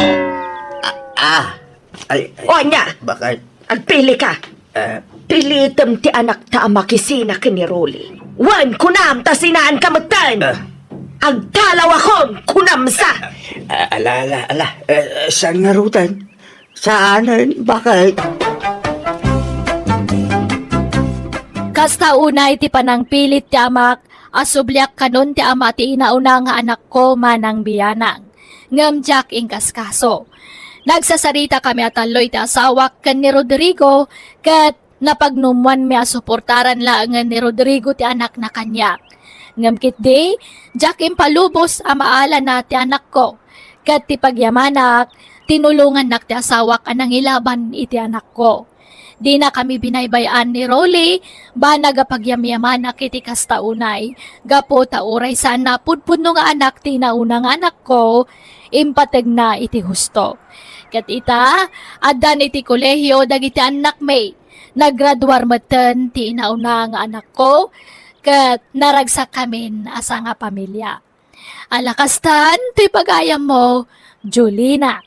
Ay, O anya, bakit? agpili ka. Pilitem ti anak ta makisina ka ni Rolly. Wan kunam ta sinaan ka matan. Agdalaw akong kunamsa. Ala. Saan nga rutan? Saan? Bakit? Kasta unay ti panang pilit ti amak, asublyak kanon ti ama ti inauna nga anak ko manang biyanang. Ngam Jack ingkas kaso. Nagsasarita kami at aloy ti asawak kan ni Rodrigo, kat napagnumuan mi asuportaran laangan ni Rodrigo ti anak na kanya. Ngam kit day, Jack impalubos amaala na ti anak ko. Kat ti pagyamanak, tinulungan nak ti asawak anang ilaban iti anak ko. Di na kami binaybayan ni Rolly, ba nagapagyamyamanak iti kastaunay. Gapo tauray sana pudpudno nga anak ti nauna nga anak ko, impateg na iti husto. Kat ita, adan iti kolehyo dagiti anak may. Naggraduar maten ti nauna nga anak ko, kat naragsak kamin asa nga pamilya. Alakastan, ti pagayam mo, Julina.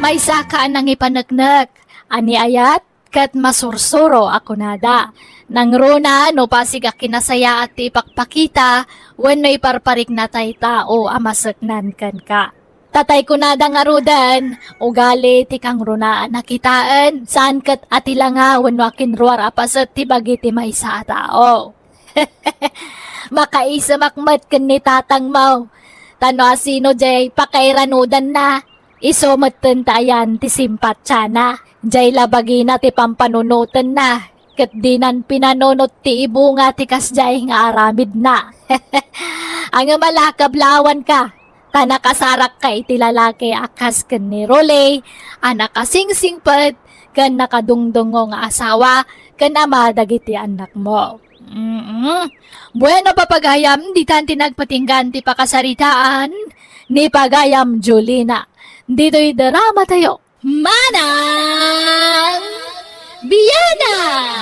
May saka nang ipanagnak, ani ayat, kat masursuro ako nada. Nang runa, no pasig a kinasaya at ipakpakita, when no iparparik na tay tao, amasaknan kan ka. Tatay ko nada nga rudan, ugali ti kang runa nakitaan, saan kat atila nga, when wakin ruar apasat ti bagiti may sa tao. Makaisamakmat kan ni tatang mo. Tano asino jay, pakairanudan na. Isomaten tayan ti simpat sana. Jay labagi na ti pampanunutan na. Kat dinan pinanunot ti ibunga ti kasjay nga aramid na. Ang malakablawan ka. Tanakasarak ka iti lalaki akas ken ni Rolly. Anak kasingsingpet. Ken nakadungdungo nga asawa. Ken ama dagiti anak mo. Bueno papagayam, di tan tinagpatinggan ti pakasaritaan. Ni pagayam Julina. Dito'y drama tayo. Manang Biyana!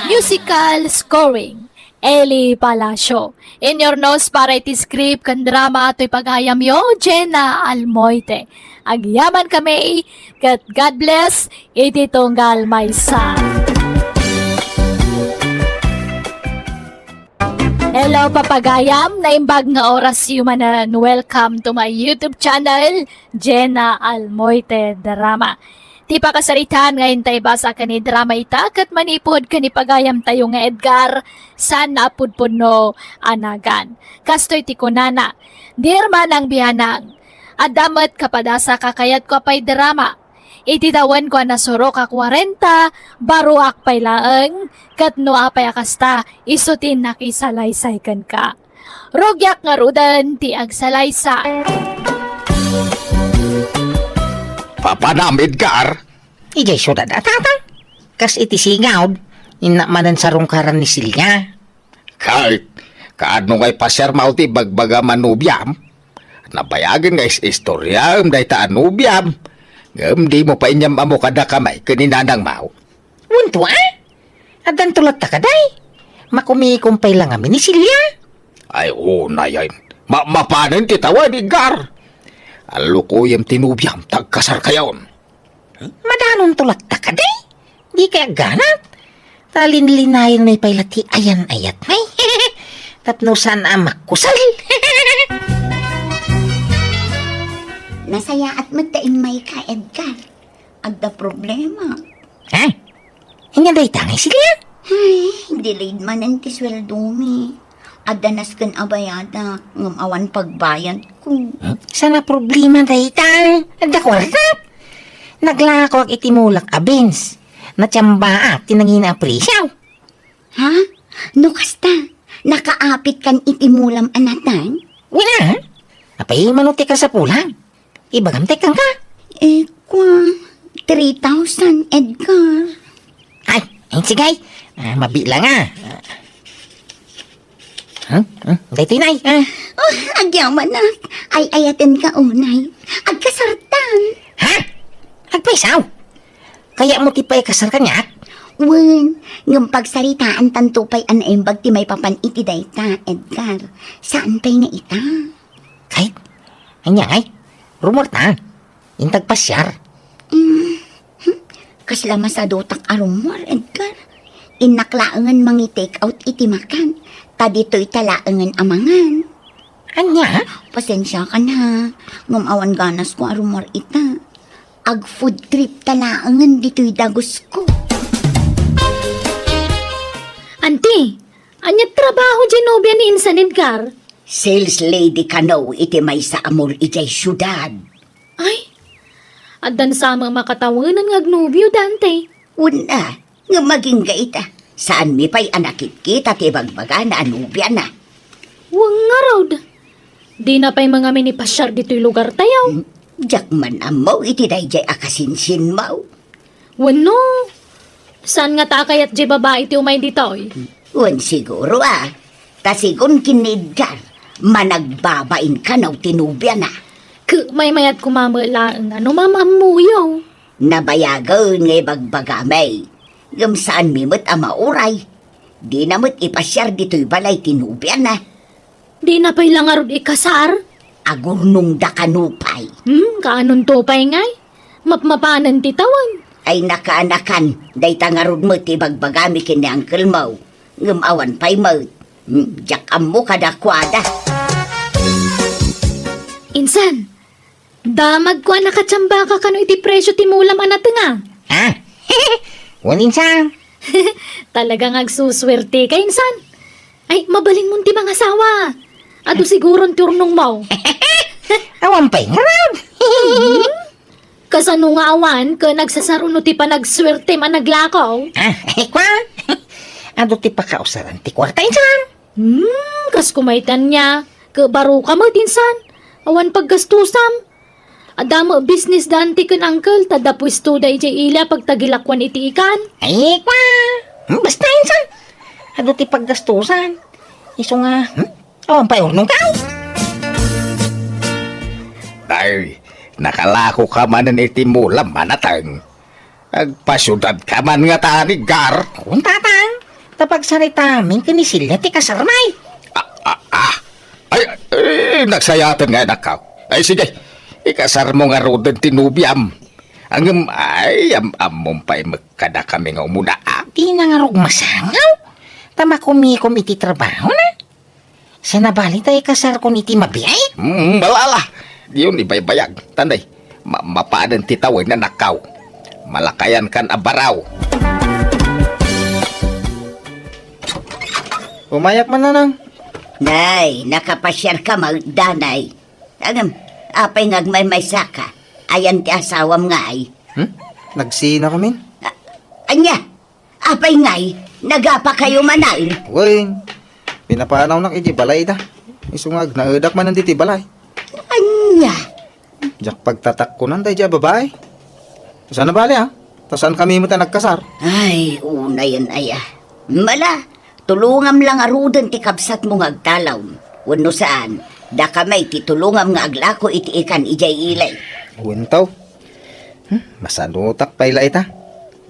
Musical scoring. Eli Palacio. In your nose para iti script kan drama ato'y paghayam yo, Jenna Almoite. Agyaman kami, kat God bless, iti tunggal may sa. Hello papagayam, naimbag nga oras yumanan. Welcome to my YouTube channel, Jenna Almoite Drama. Ti pakasaritan ngayon tayo basa ka ni drama ita, kat manipod ka ni pagayam tayo nga Edgar, san napudpod no anagan. Kastoy ti kunana, dear manang biyanang, adamat kapadasa kakayat ko pa'y drama. Ititawan ko na suro ka 40, baruak pa'y laeng, kat no apay akasta, isutin nakisalaysay kan ka. Rogyak nga rudan, ti agsalaysa. Papanam, Edgar. Ijay suda da tatang. Kas iti singaw, inamanan sa rungkaran ni Silya. Kahit, kaano ngay pasyar mo ti bagbaga manubyam. Napayagan guys, istoryam day ta anubyam. Ngam di mo pa inyam amo kada kamay kaninanang mau. Unto adan tulat ta kaday. Makumikumpay lang amin ni Silya. Ay, na yan. Mapanan titawan, Edgar. Alo ko yung tinubyam, tagkasar kayon. Madanon tulat ta kaday. Di kaya ganat. Talin-linayin may pailati ayan-ayat may. Tapnusan amak kusal. Nasaya at matain may ka, Edgar. Agda problema. Ha? Hinga day tangay Silya? Delayed man ang tisweldo mi. Adanas kan abayada, ngamawan pagbayad ko. Sana problema dayta. Nagdakwarta. Naglako ak itimulak abins. Natsamba at tinangina presyaw. Ha? No kasta, nakaapit kan itimulam anatan? Wala. Apay manuti ka sa pulang. Ibagamtek kang ka. Kwa, 3,000 Edgar. Ay, sigay. Mabila nga. Dahito inay. Oh, agyaman na. Ay ayatin ka unay. Agkasartan. Ha? Agpaisaw. Kaya mo tipay kasar kanyak? Wen, ng pagsalitaan tantupay an embag ti may papan iti dayta, Edgar. Saan pay na ita? Kahit, anyay, rumor ta. Intag pasyar. Kasla masadotak arumor, Edgar. Inaklaangan mangi take out iti makan. Ta dito'y talaangan amangan. Anya? Pasensya ka na. Ngamawan ganas ko arumor ita. Ag food trip talaangan dito'y dagos ko. Auntie, anyat trabaho dyan nobya ni Insan Edgar? Sales lady ka no, iti may sa amor ijay syudad. Ay, adan sa mga makatawanan ng agnobyo, Dante. Una, nga maging gaita. Saan mi pa'y anakit kita ti bagbaga na anubya na. Wang nga road. Di na pa'y mga minipasyar dito'y lugar tayaw. Jak man amaw iti dayjay akasinsin mo. Wano, saan nga takayat di babae ti umay dito'y? Wan siguro Tasigon kinidgar, managbabain ka na tinubya na. May mayat kumamalaang ano mamamuyaw. Nabayagan nga bagbagamay. Ngam saan mimot amauray. Di namot ipasyar dito'y balay tinubya na. Di na pa'y lang arod ikasar. Agurnong dakanupay. Kaanon to pa'y ngay? Mapmapanan ti tawan. Ay nakaanakan, day tangarod mo ti bagbagami kini Uncle Mo. Ngam awan pa'y mo. Jak mo kadakwada. Insan, damag ko nakatsamba ka kano iti presyo ti mulam anat nga. Ha? Walin sa. Talagang agsuswerte ka, Insan. Ay, mabalin mo ti mga asawa. Ado siguron turnong mo. Awan pa'y nga raw. Kasano nga awan ka nagsasaruno ti panagswerte managlakaw. Kwa? Ado ti pakausaran ti kwarta insan. Kas kumaitan niya. Kabaro ka mo, Insan. Awan paggastusam. Adamo business dante kan uncle, tada pwesto da ijay ila pagtagilakwan iti ikan. Ay, kwa. Basta insan. Ado ti paggastusan. Iso nga, awan pa'y urnong kao. Ay, nakalako ka man ng itimulam manatang. Agpasyudad ka man nga tani, Gar. Kung tatang, tapag saritamin kanisilya ti kasarmay. Ay, nagsayatan nga nakaw. Ay, sige, ikasar mo nga rodan tinubyam. Ang among pa'y magkada kami nga umuna. Di na nga rog masangaw. Tama kumikom iti trabaho na. Sa nabali tayo kasar kon iti mabiyay. Malala. Yun, ibay-bayag. Tanday, mapaadan titawag na nakaw. Malakayan kan abaraw. Umayak man na nang. Nay, nakapasyar ka magdanay. Agam, apay ngagmay may saka. Ayan ti asawam nga ay. Nagsina kami. Anya, apay ngay, nagapa kayo manay. Uy, pinapanaw na iti balay da. Isungag, naudak man nanditi balay. Anya, Jak pagtatak ko nanday dya babae. Saan na bali ha? Saan kami mo ta nagkasar? ay, una yan ay Mala, tulungam lang arudan ti kabsat mo ngagtalaw. Wano saan, da kamay ti tulungam nga aglako iti ikan ijay ilay. Wintaw. Masalutak pa ila ita.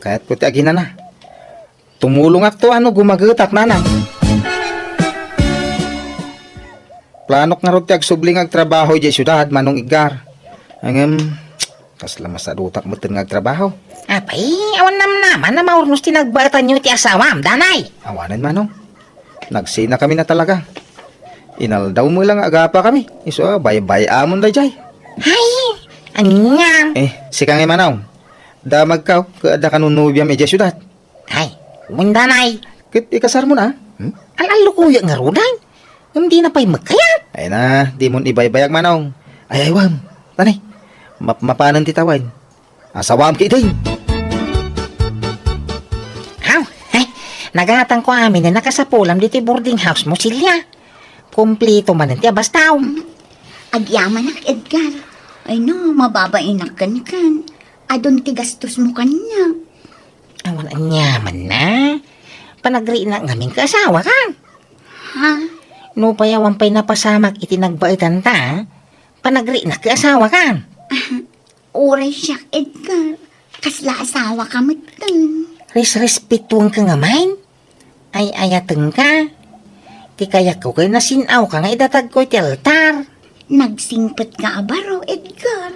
Kahit puti agina na. Tumulong akto gumagutak na. Planok nga roti agsubling agtrabaho di syudad manong igar. Angem, kasla masalutak mo nga agtrabaho. Apay, awan naman na maurnos tinagbatan nyo ti asawam, danay. Awanan manong. Nagsina kami na talaga. Inaldaw mo lang agapa kami. Iso bay-bay amon da jay. Ay, anya. Si kang emanaw. Damag kaw, kaada kanunubyam e syudad. Ay, Windanay, Kit ikasar mo na. alalo kuya nga ruday. Hindi na pa'y magkayat. Ay na, di mo ibaybayag manong. Ay, wam. Tanay, mapanan titawad. Asawam kiting. Haw, nagatang ko amin na nakasapulam dito boarding house mo silya. Kumplito man nanti abastaw. Agyaman ak, Edgar. Ay no, mababainakan kan. Adon ti gastos mo kanya. Awan anyaman na. Panagri na ngamin kaasawa ka. Ha? No payawan pa'y napasamak iti nagbaitan ta. Panagri na kaasawa ka. Oray siya, Edgar. Kasla asawa ka matan. Respetuang ka nga main. Ay ayateng ka. Ti kaya ko kay nasinaw ka nga idatag ko iti altar. Nagsingpet ka abaro, Edgar.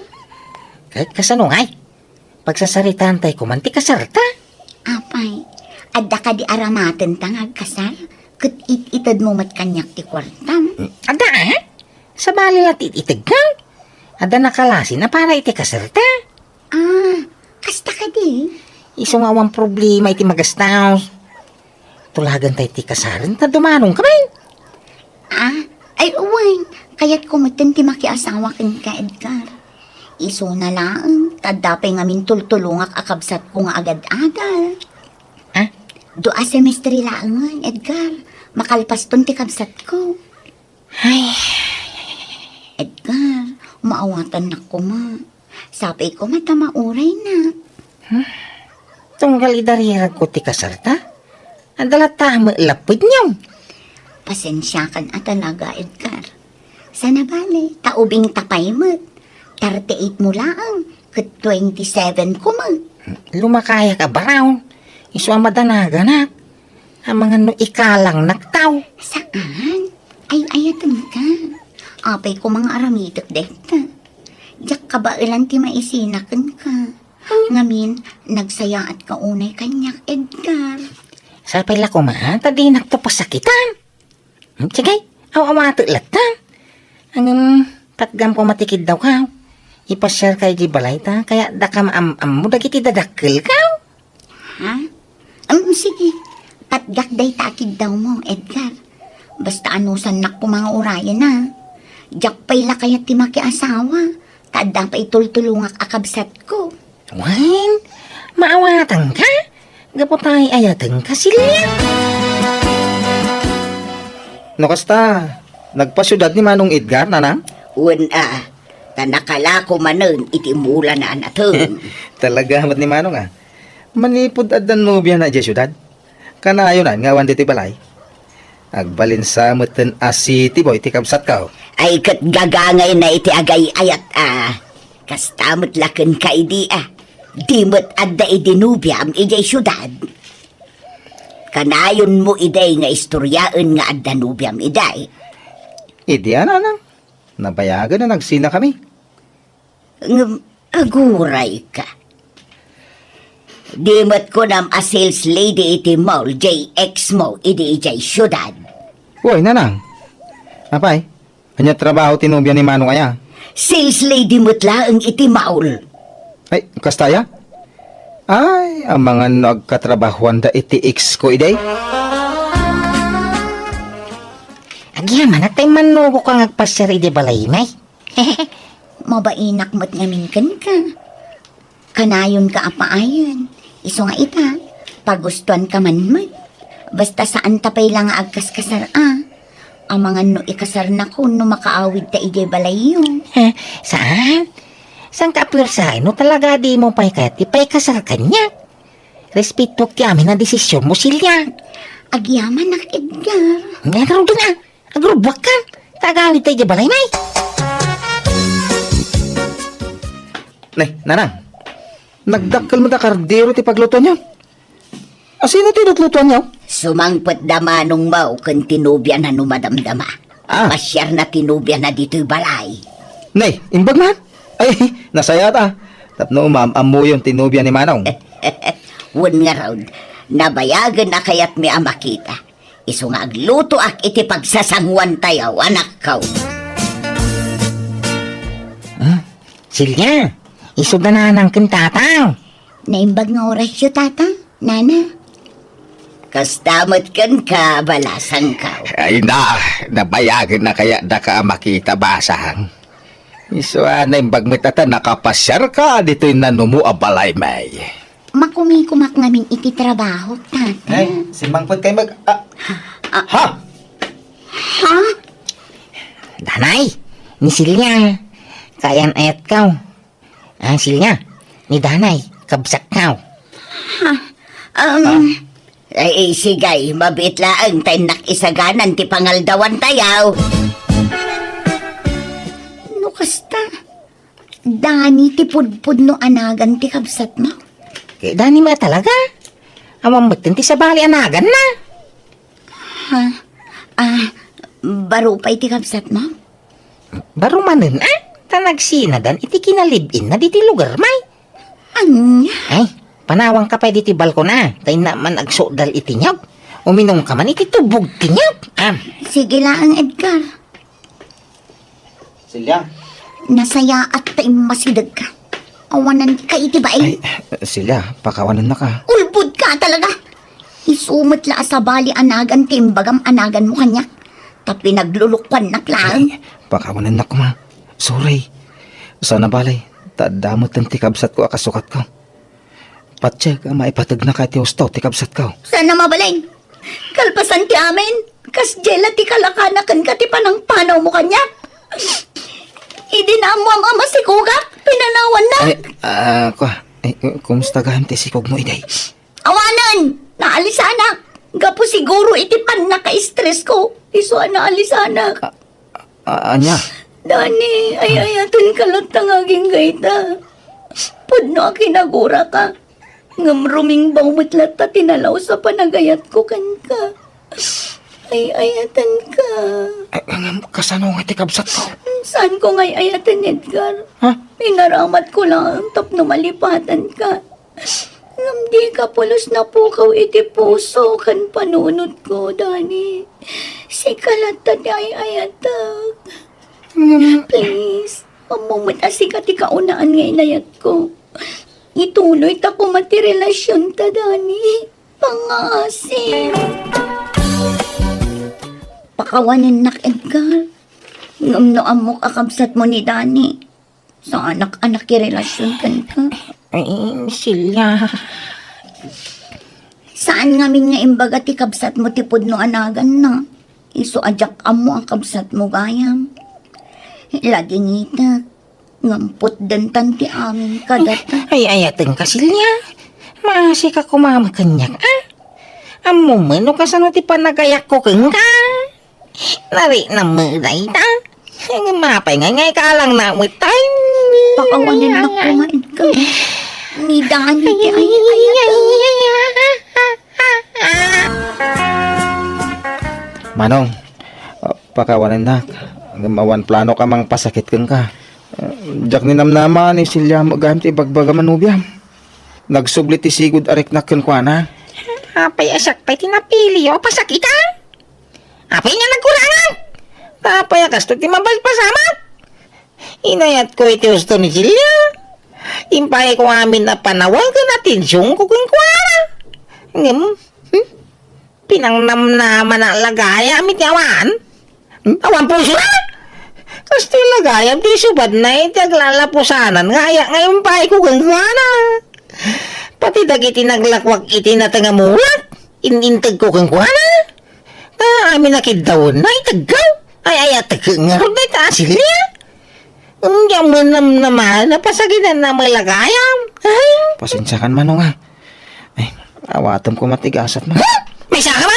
Kahit kasanungay. Pagsasaritaan tayo kumanti kasarta. Apay, adda ka di aramaten tangag kasal. Kat itad mo mat kanyak ti kwartam. Ada sa bali natin itig ka. Ada nakalasin na para iti kasarta. Ah, kasta ka di. Isungawang problema iti magastaw. Tulagan tayo iti kasaran ta dumanong kamay. Ah, ay uwan. Kaya't kumatan ti makiasawa ken ka, Edgar. Iso na lang, tadapay ngamin tultulungak akabsat ko nga agad-agad. Ha? Doa semestri laangan, Edgar. Makalpas ton ti kabsat ko. Ay, Edgar, maawatan na ko ma. Sabi ko mata mauray na. tunggal idarirag ko ti kasarta. Andala tama lapid niyo. Pasensya kan talaga, Edgar. Sana bale, taubing tapay mo. 38 mo lang, kat 27 ko mo. Lumakaya ka baraw. Isu ang madanaga na. Ang mga no ikalang nagtaw. Saan? Ay, ayatan ka. Apay ko mga aramitok deta. Diyak ka ba ilan ti maisinakan ka? Ngamin, nagsaya at kaunay kanyak, Edgar. Sa pala ko ma, tadi nagtapasakitan. Sige, aw-awato latan. Ang tatgam ko matikid daw ka. Ipashare kay di balay ta, kaya dakam mo dagiti dadakkel ka. Ha? Sige. Patgak day takid daw mo, Edgar. Basta anusan nak ko mga urayan na. Diyak pa'y lakayat ti makiasawa. Tadang pa itultulungak akabsat ko. Wan, maawatan ka. Gapotay ayatan ka sila. No kasta, nagpasyudad ni Manong Edgar, nanang? Una, tanakala ko manon itimula na anatong. Talaga mat ni Manong ah. Manipod adan nobya na dya syudad. Kanayo na, ngawan diti balay. Agbalin sa mutan asiti boy, ti kabsat ka. Ay kat gagangay na iti agay ayat Kastamot laken ka idi Dimot adda idinubyam ijay syudad. Kanayon mo iday nga istoryaan nga adda nubyam iday. Idi nanang. Nabayagan na nagsina kami. Aguray ka. Dimot ko nam a sales lady iti mall JX mo idi ijay syudad. Uy, nanang. Apay, kanya trabaho tinubya ni Manong aya. Sales lady mo't laang iti maul. Ay, kastaya? Ay, ang mga nagkatrabahuan da iti X ko iday. Agyaman at tayo manugo ka ngagpasyari di balay may. Mabainak mo't ngamin kan ka. Kanayon ka apaayan. Iso nga ita, pagustuhan ka man mo. Basta saan tapay lang nga agkaskasar Ang mga no ikasar na ko no makaawid ta ijay balay yun. Saan? Saan ka apirsahin? No talaga di mo pa'y kaya tipay kasar kanya. Respeto kami na desisyon mo silya. Agyaman nak Edgar. Ngayon doon agrubwak ka. Tagali tayo di balay may. Nay, nanang. Nagdakkel mo da kardero ti pagluto niyo. Asino ti nagluto niyo? Sumangpot damanong mau kan tinubya na numadamdama. Masyar na tinubya na dito'y balay. Nay, imbag man. Ay, nasaya ta. Tapno ma'am, amo yung tinubya ni Manong. Wan nga raw, nabayagan na kayat mi amakita. Iso nga agluto ak iti pagsasangwan tayo, anak kaw. Silya, isuda na ng kintataw. Naimbag nga oras yun, tata? Nana? Kastamot kan ka, balasang ka. Ay na, nabayagan na kaya da ka makita basahang. Iso na yung bagmitata nakapasyar ka dito yung nanumu abalay may. Makumikumak ngamin iti trabaho, tata. Ay, simangpot kayo ha? Ha? Danay, ni Silya. Kayan ayat kau. Ah, Silya, ni Danay, kabsak kau. Ay, sigay, mabit laang tayo nakisaganan ti pangaldawan tayaw. No kasta. Dani ti pudpud no anagan ti kabsat mo. Kaya Dani mo talaga. Amang magtinti sa bali anagan na. Baro pa iti kabsat mo? Baro manin tanagsinadan iti kinalibin na diti lugar may. Anya? Ay, panawang ka pa diti balkon tayo naman agsodal iti nyag. Uminom ka man iti tubog ti nyag. Sige lang, Edgar. Silya. Nasaya at tayo masidag ka. Awanan ka iti ba Ay, Silya, pakawanan na ka. Ulbud ka talaga. Isumot la sa bali anagan timbagam anagan mo kanya. Tapi naglulukwan naklaan. Pakawanan na ko ma. Sorry. Sana balay. Tadamot ang tikabsat ko akasukat ko. Patsya ka maipatag na ka ti husto tikabsat ko. Sana mabalay. Kalpasan ti amin. Kas jela ti kalakanakan ka ti panang panaw mo kanya. Idi na mo ang ama si Kuga. Pinanawan na. Kumusta gaham ti sikog mo iday? Awanan! Naalisanak! Gapo siguro iti pan naka-stress ko. Iso naalisanak. Anya? Dani, ayayatan ka lang tangaging gaita. Pudno akinagura ka. Ngamruming bawmat ta tinalaw sa panagayat ko kan ka. Ayayatan ka. Kasano nga tikabsat ko? Saan ko nga'y ayatan, Edgar? Pinaramat ko lang ang tapno malipatan ka. Di ka pulos na pukaw iti puso kan panunod ko, Dani. Si kalata di ay ayatag. Please, pamumutasi ka ti kaunaan nga inayat ko. Ituloy ta ko matirelasyon ta, Dani. Pangasim. Pakawanin nak, Edgar. Ngamnoam mo kakabsat mo ni Dani. Sa anak-anak relasyon kan ka. Ay, Silya. Saan ngamin nga imbaga ti kabsat mo ti pudno anagan na? Iso ajak amo ang kabsat mo gayam. Lagi ngita. Ngampot dantan ti amin kadata. Ay, ayatin ka, Silya. Maasi ka kumamakanyak, Amo man, no kasano ti panagayak ko keng ka. Nari na mulay ta. Mapay ngay ka lang na utay. Pakawanin na kumain ka. Ni Dani ti ayat. Manong, pakawanan na. Mawan plano ka mang pasakit keng ka. Jak ni namnaman ni Silya magaham ti bagbaga manubyam. Nagsublit ti sigud arik na keng kwa na. Apay asak pa'y tinapili o pasakitan. Apay nga nagkurangan. Apay akasto ti mabal pasamat. Inayat ko iti gusto ni Silya. Impay ko amin na panawal ka na tinsyong ko keng kwa na. Pinangnamnaman na lagaya amit yawan. Awan puso na. Kasto lagayam ti subad na iti aglalapusanan. Ngaya ngayon pa ko keng kwa na. Pati dagiti naglakwag iti natangamulat. Inintag ko keng kwa na. Amin nakidawon na itagaw. Ay atag nga ron na ita Silya. Diyan mo naman napasaginan na malagayam. Pasensya kan manong Ay, awatam ko matigasat mo. May saka ba?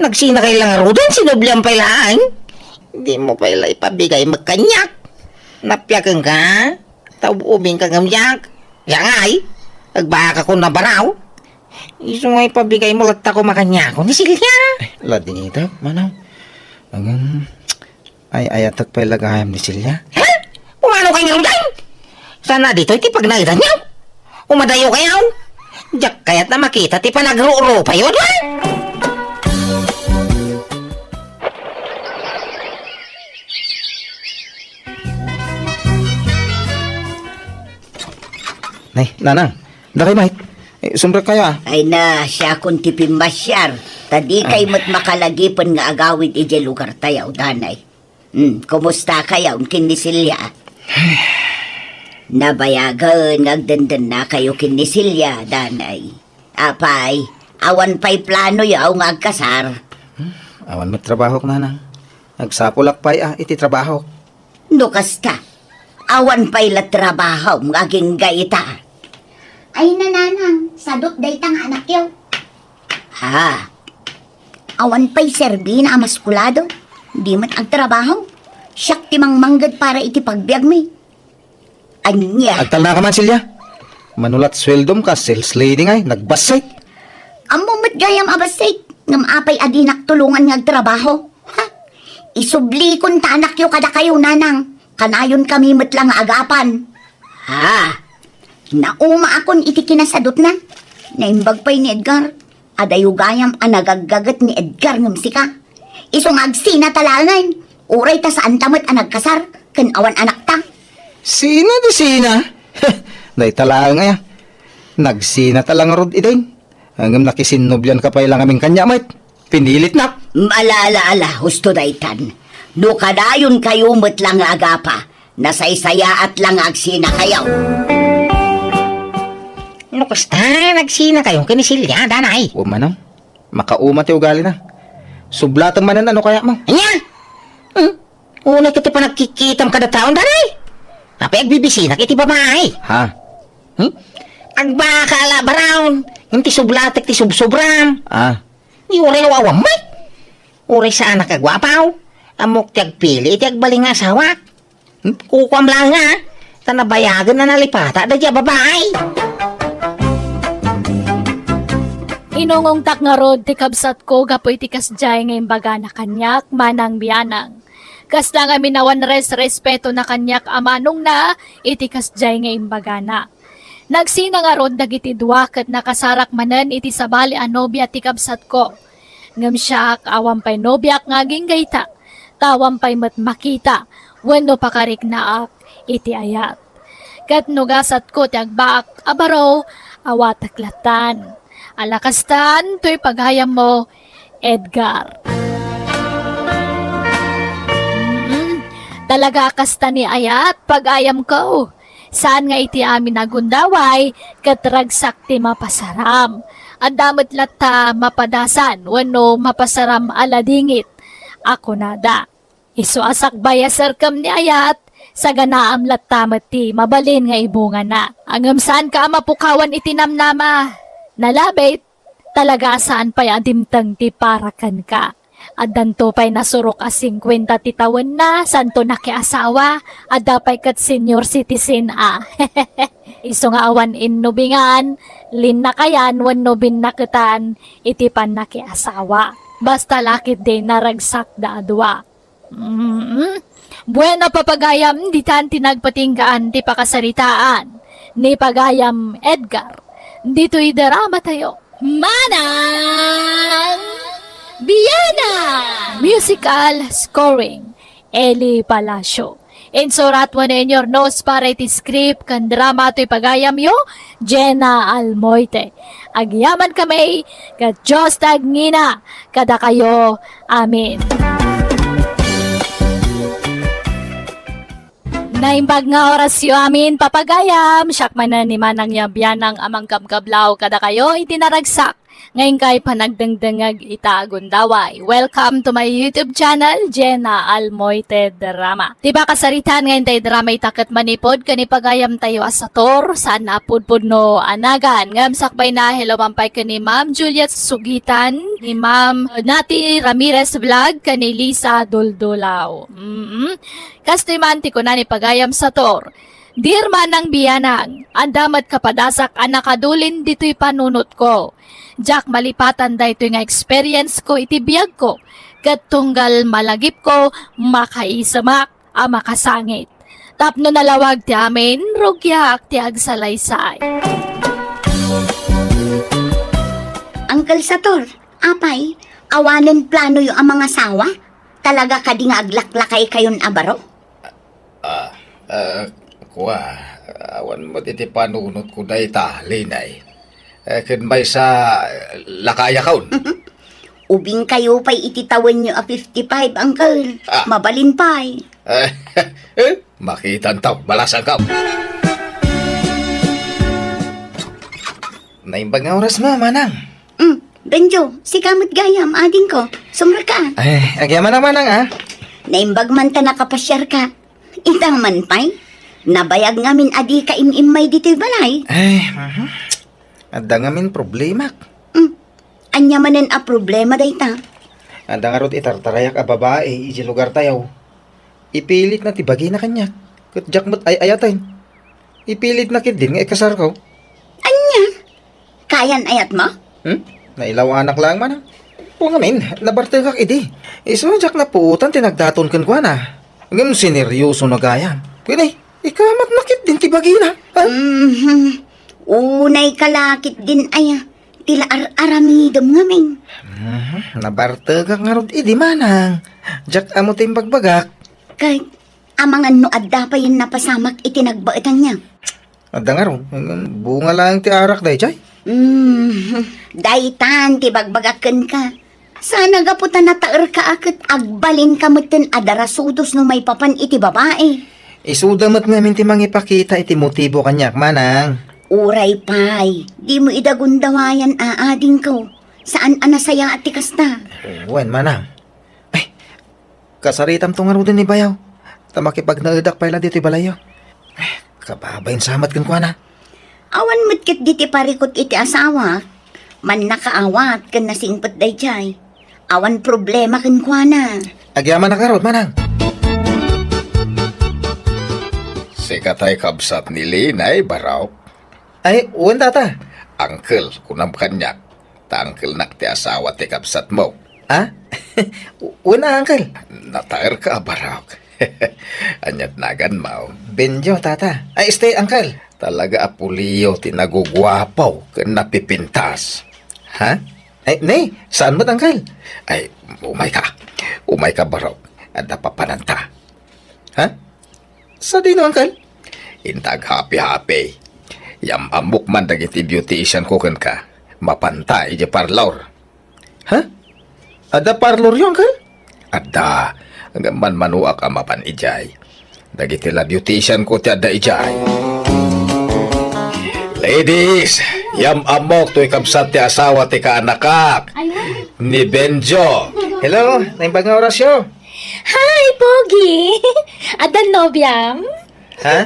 Nagsina kayo lang rodan, sinublihan pa ilaan. Hindi mo pa ila ipabigay magkanyak. Napyakan ka, taububing ka ngamyak. Yang ay, nagbaka ko na baraw. Iso nga ipabigay mo lagta ko makanyak ko ni Silya. Lading ito, manong. Ay, ayatak pa ilagayam ni Silya. Ha? Umano kayo rodan? Sana dito iti pag naitan niyo. Umadayo kayo. Diyak kaya't na makita ti panagruro pa yun. Nay, nanang, dakay mait. Sumra kaya. Ay na, siya kung tipim masyar. Tadi kay mo't makalagipan nga agawid ije lugar tayaw, danay. Kumusta kayaw, kinisilya? Nabayagan, nagdandan na kayo kinisilya, danay. Apay, awan pa'y plano yaw nga agkasar. Awan trabaho ko nanang. Nagsapulak pa'y iti trabaho. Nukas ka, awan pa'y la trabaho, ngaging gaita. Ay nananang, sadot day tang anak yo. Ha? Awan pa'y serbi na amaskulado. Di man ang trabaho. Siyak timang manggad para iti pagbiag mi. Anya, Agtal na ka man, Silya. Manulat sweldom ka, sales lady ngay, nagbasay. Amo mat gayam abasay. Ngam apay adinak tulungan nga trabaho. Ha? Isubli kun ta anak yo kada kayo nanang. Kanayon kami mat lang nga agapan. ha? Nauma akon iti kinasadot na. Naimbag pa'y ni Edgar. Adayugayam ang nagagagat ni Edgar ngam sika. Isong agsina talangan. Uray ta saan tamat ang nagkasar. Kan awan anak ta. Sina di sina. Day talang nga ya. Nagsina talang rod ideng. Hanggang nakisinubyan ka pa ilang aming kanya, mate. Pinilit na. Malalaala, husto daytan. No kadayon kayo mo't lang nga agapa. Nasaysaya at lang agsina kayaw. Ano kasta, nagsina kayo kinisilya, danay. O manang, makauma ti ugali na. Sublatang manan ano kaya mo? Anya? Una kita pa nagkikitam kada taon, danay. Apa agbibisina kiti babae? Ha? Agbakala barawon. Yung ti sublatek ti subsobram. Ah, Ni uray wawam may. Uray sa anak kagwapaw. Amok ti agpili ti agbaling nga asawa. Kukwam lang nga. Tanabayagan na nalipata da diya babae. Inungong tak nga rod ti kabsat ko gapoy ti kasjay nga imbaga na kanyak manang biyanang. Kas lang amin nawan respeto na kanyak amanong na iti kasjay nga imbaga na. Nagsina nga rod dagiti dua ket nakasarak manen iti sabali a nobya ti kabsat ko. Ngem siya awam pay nobyak nga ginggayta. Tawam pay met makita wenno pakarik naak iti ayat. Ket nugasat ko ti agbaak abaro awat taklatan. Alakastan, to'y paghayam mo, Edgar. Talaga kasta ni Ayat, pag-ayam ko. Saan nga iti amin nagundaway, katragsak ti mapasaram. At damat lata mapadasan, wano mapasaram aladingit. Ako nada. Iso asak bayasar kam ni Ayat, sa ganaam latamat ti mabalin nga ibunga na. Angam saan ka mapukawan itinamnama. Nalabit, talaga saan pa'y adimtang ti parakan ka. At danto pa'y nasurok a 50 titawan na, santo nakiasawa, at dapay kat senior citizen Iso nga awan innubingan, lin na kayan, wan nubin nakitan, iti pan nakiasawa. Basta lakit din naragsak da adwa. Bueno papagayam, di tan tinagpatinggaan ti pakasaritaan, ni pagayam Edgar. Dito'y drama tayo. Manang Biyana! Musical scoring. Eli Palacio. Insurat mo na inyor nos para iti script kan drama to'y pagayam yo, Jenna Almoite. Agyaman kami, kat Diyos tagngina, kada kayo. Amin. Naimbag nga orasyo amin papagayam, siyak man na ni Manang Yabianang amang kabkablaw kada kayo itinaragsak. Ngayon kay panagdengdengag itagundaway. Welcome to my YouTube channel, Jenna Almoite Drama. Diba kasaritan ngayon tayo drama itakat manipod, kanipagayam tayo asator, saan napudpud no anagan. Ngam sakbay na hello mampay ka ni Ma'am Juliet Sugitan, ni Ma'am Nati Ramirez Vlog, kani Lisa Duldulaw. Kastimanti ko na ni pagayam sator. Dear Manang Biyanang, andamat kapadasak anakadulin dito'y panunot ko. Jack malipatan da ito nga experience ko iti biyag ko. Kat tunggal malagip ko, makaisamak, makasangit. Tapno nalawag ti amin, rugyak ti agsalaysay. Uncle Sator, apay, awanen plano yung ang mga sawa? Talaga ka di nga aglaklakay kayon abaro? Kuha, awan mo iti panunot ko day ta, linay. Kun may sa lakaya kaon. Ubing kayo pa'y ititawan nyo a 55, Uncle. Ah. Mabalin pa'y. Makitan taw, balasan ka. Naimbag nga oras mo, manang. Benjo, si kamot gayam, ading ko. Sumra ka. Ay, agyaman naman ang Naimbag man ta nakapasyar ka. Itang man pa'y. Nabayag ngamin adi ka imimay dito'y balay. Ay, ada nga min problema. Anya manen a problema day ta. Ada nga rot itartarayak a babae, iji lugar tayo. Ipilit na tibagi na kanya. Kat jakmat ay ayatin. Ipilit na kid din nga ikasar ko. Anya? Kayan ayat mo? Nailaw anak lang man. O ngamin, nabartagak idi. Iso jak na puutan tinagdaton kan kwa na. Ngam sineryoso na gayam. Kini, ikamat na kid din tibagi na. Ha? Unay kalakit din aya. Tila aramidom ngamin. Nabartagak nga rot idi manang. Jak amo tayong bagbagak. Kahit amangan no adda pa yun napasamak itinagbaetan niya. Ada nga ron. Bunga lang ti arak day chay. Daitan ti bagbagaken ka. Sana gaputan na taer ka akit agbalin ka mutin adarasudos no may papan iti babae. Isudamat ngamin ti mangipakita iti motibo kanyak manang. Uray pay, di mo idagundawayan aading ko. Saan anasaya at tikas na? Wen manang. Ay, kasaritam to nga rin ni bayaw. Tamakipag naidak pa ila dito balayo. Kababayin samat kan kwa na. Awan mutkit diti parikot iti asawa. Man nakaawat kan nasingpot day jay. Awan problema kan kwa na. Agyaman na karot manang. Sikatay kabsat ni Linay, baraw. Ay, uwan tata. Uncle, kunam kanyak. Ta uncle nak ti asawa ti kabsat mo. Ha? Uwan na, uncle. Nataer ka, baraw. Anyat nagan mo. Benjo, tata. Ay, stay, uncle. Talaga apuliyo ti nagugwapaw ken napipintas. Ha? Ay, nay, saan mo't, uncle? Ay, umay ka. Umay ka, baraw. Ada papananta. Ha? Sa dino, uncle? Intag happy-happy. Yam amok man dagiti beautician ko ken ka. Mapantay di parlor. Ha? Ada parlor yung, uncle? Ada. Hanggang man manuak ang mapan ijay. Dagiti la beautician ko ti ada ijay. Ladies, yam amok to ikabsat ti asawa ti kaanakak. Ni Benjo. Hello, naimbag nga orasyo. Hi, Pogi! Adan nobyam? Ha?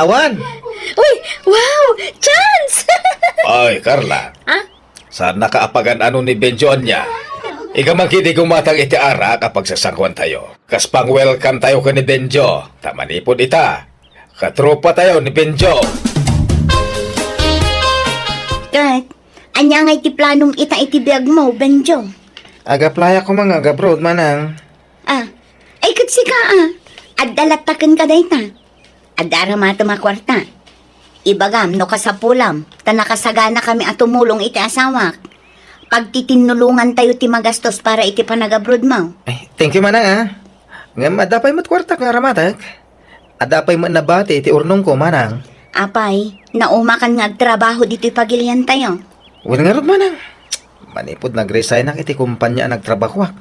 Awan. Uy, wow! Chance! Ay, Carla. Ah? Saan nakaapagan ano ni Benjo niya? Ika magkiti gumatang iti ara kapag sasangkwan tayo. Kas pang welcome tayo ka ni Benjo. Tamanipod ita. Katropa tayo ni Benjo. Kat, anya nga iti planong ita iti biyag mo, Benjo. Agaplaya ko mga agabrod manang. Ay katsi ka Adalataken ka day ta. Adara mata makwarta. Ibagam no kasapulam, ta nakasagana kami at tumulong iti asawak. Pagtitinulungan tayo ti magastos para iti panagabrod mo. Ay, thank you manang Ngam adapay mo't kwarta nga ramatag. Adapay mo't nabati iti urnong ko manang. Apay, naumakan nga agtrabaho dito'y pagilian tayo. Uwan nga rod manang. Manipod nag-resign ang iti kumpanya nagtrabakwak.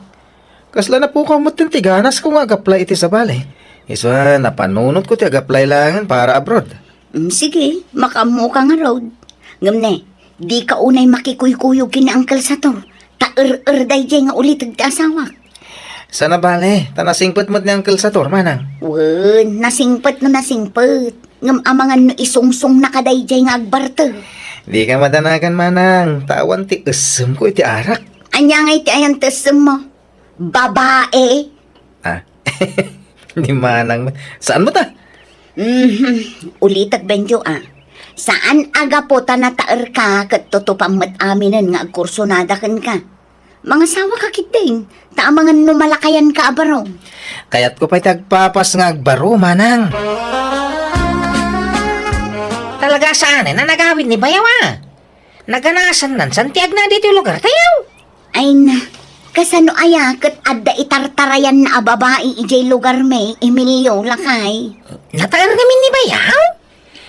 Kasla na po ka mo't tiganas kung ag-apply iti sa balay. Isa, napanunot ko ti ag-apply langan para abroad. Sige, makamu ka nga road. Ngamne, di ka unay makikuyukuyog kina Uncle Sator. Ta-er-er day nga ulit ag asawak. Sana bale, tanasingpet mo't ni Uncle Sator manang. Wen, nasingpet no nasingpet. Ngam amangan no isungsong nakadayjay nga agbarte. Di ka madanagan manang. Tawan ti usem ko iti arak. Anya nga iti ayan tesem mo. Babae. Ah, di manang. Saan mo ta? Ulitag Benjo Saan aga po ta nataer ka kat tutupamat aminen nga agkursonada ken ka. Mga sawa ka kiting. Taamangan no malakayan ka abaro. Kayat ko pa'y tagpapas nga agbaro manang. Talaga saan na nagawid ni Bayaw Naganasan nan santiag na dito yung lugar tayo. Ay na. Kasano aya kat adda itartarayan na babae ijay lugar may Emilio lakay. Nataer namin ni Bayaw.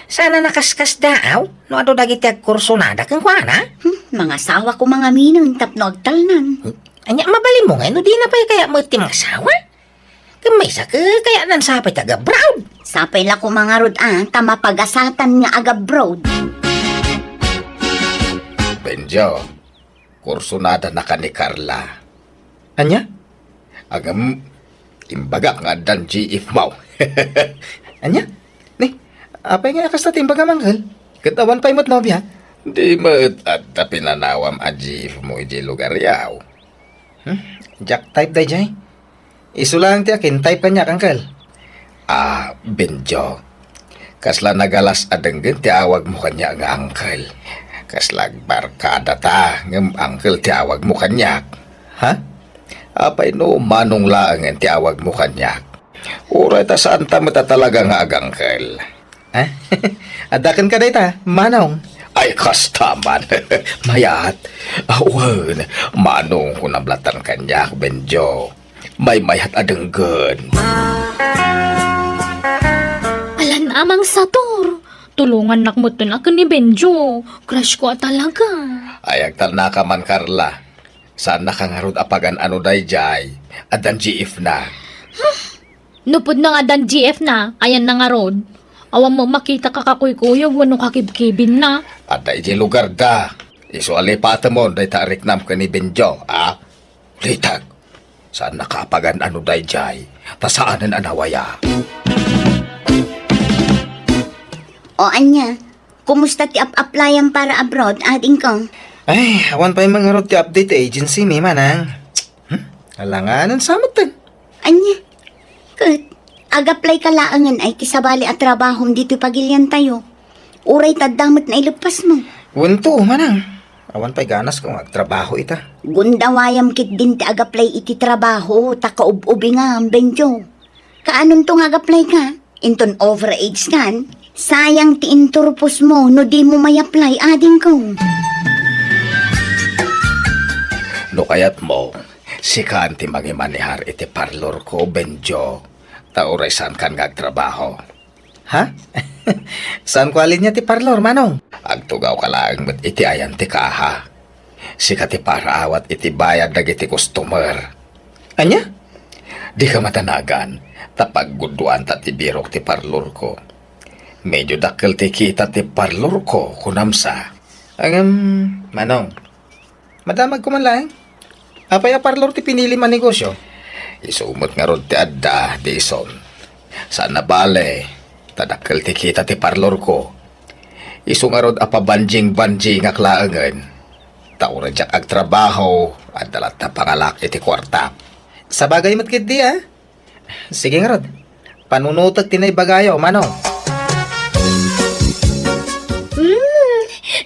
Sana nakaskas daaw, no ado dagiti agkursunada kang kuana. Mga sawa ko mga minang tapno agtalnan. Anya, mabali mo nga, no di na pa kaya mo iti mga asawa? Kamay sa kaya nan sapay taga brown. Sapay la ko mga rod tama pagasatan nga aga broad. Benjo, kursunada na ka ni Carla. Anya? Agam, imbaga nga dan GF mo. Anya? Ni, apay nga akas na timbaga manghal? Katawan pa'y mo't nobya? Di mo't at pinanawam a GF mo iti lugar yaw. Jack type day jay. Isulang ti akin, type ka niya kangkal. Benjo, kasla nagalas adenggen ti awag mo kanya nga angkel. Kasla barkada ta, ngem angkel ti awag mo kanyak. Ha? Apay no manong laangan ti awag mo kanyak. Uray ta saan ta mata talaga nga agangkel. Ha? Adakan ka day ta, manong. Ay kastaman, mayat. Awan, manong ko nablatan kanyak, Benjo. May mayat adenggen. Alan amang sator. Tulungan nakmutin ako ni Benjo. Crush ko talaga. Ayag tal na ka man, Carla. Saan nakangarod apagan ano day jay? Adan GF na. Nupod na nga dan GF na. Ayan na nga rod. Awan mo makita ka kakuy-kuya. Wano kakibkibin na. At da iti lugar da. Iso alipata mo day tarik nam ka ni Benjo. Litag. Saan nakapagan ano day jay? Ta saanan anawaya? O anya, kumusta ti applyan para abroad ading ko? Ay, awan pa yung mga road ti update agency, may manang. Alanganan sa matan. Anya, kat, ag-apply ka laangan ay kisabali at trabahom dito pagilyan tayo. Uray tadamot na ilupas mo. Wento, manang. Awan pa'y ganas kung agtrabaho ita. Gundawayam kit din ti ag-apply iti trabaho, takaub-ubi nga ang Benjo. Kaanon tong ag-apply ka? Inton overage kan? Sayang ti inturpos mo, no di mo may apply ading ko. No kayat mo, si Kanti magimanihar iti parlor ko, Benjo. Tauray saan kan ngagtrabaho. Ha? Saan ko alin niya ti parlor, manong? Agtugaw ka lang met iti ayan ti kaha. Si kati para awat iti bayad dagiti customer. Anya? Di ka matanagan, tapag guduan ta ti birok ti parlor ko. Medyo dakkel ti kita ti parlor ko kunamsa. Manong. Madamag ko man lang. Apay a parlor ti pinili man negosyo. Isumot nga rod ti adda, di ison. Saan na bale, tadakkel ti kita ti parlor ko. Isu nga rod apabanjing-banjing nga klaangan. Taura jak agtrabaho, at dalat na pangalak iti kwarta. Sa bagay matkit di Sige nga rod. Panunutag tinay bagayo, manong.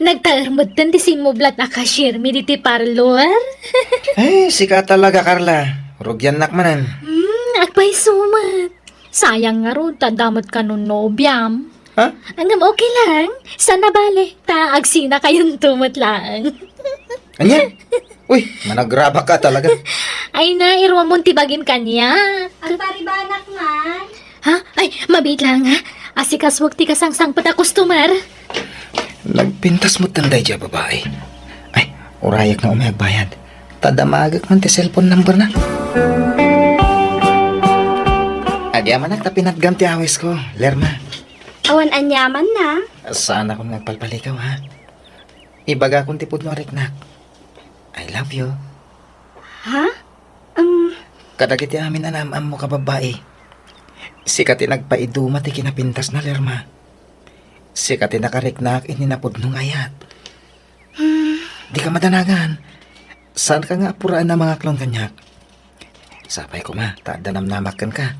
Nagtaarmod tan ti simublat na cashier mi diti parlor. Ay, sika talaga, Carla. Rugyan nak manan. Agpay sumat. Sayang nga ron, tadamot ka nun nobyam. Ha? Angam okay lang. Sana bale, agsina kayong tumot lang. Anya? Uy, managraba ka talaga. Ay na, irwa mong tibagin kanya. Ang paribanak man. Ha? Ay, mabit lang ha. Asikas wag ti kasangsang pata customer. Nagpintas mo tanday dya, babae. Ay, urayak na umayagbayad. Tadamagak man ti cellphone number na. Agyaman na, tapinatgam ti awis ko. Lerma, Awan anyaman na. saan ako nagpalpalikaw, ha? Ibaga kong tipod no riknak. I love you. Ha? Kadagiti amin na naman mo ka, babae. Sikati nagpaiduma ti kinapintas na, Lerma. Sikati nakariknak ininapod nung ayat. Di ka madanagan. Saan ka nga apuraan na mga klong kanyak? Sapay ko ma, tadanamnamakan ka.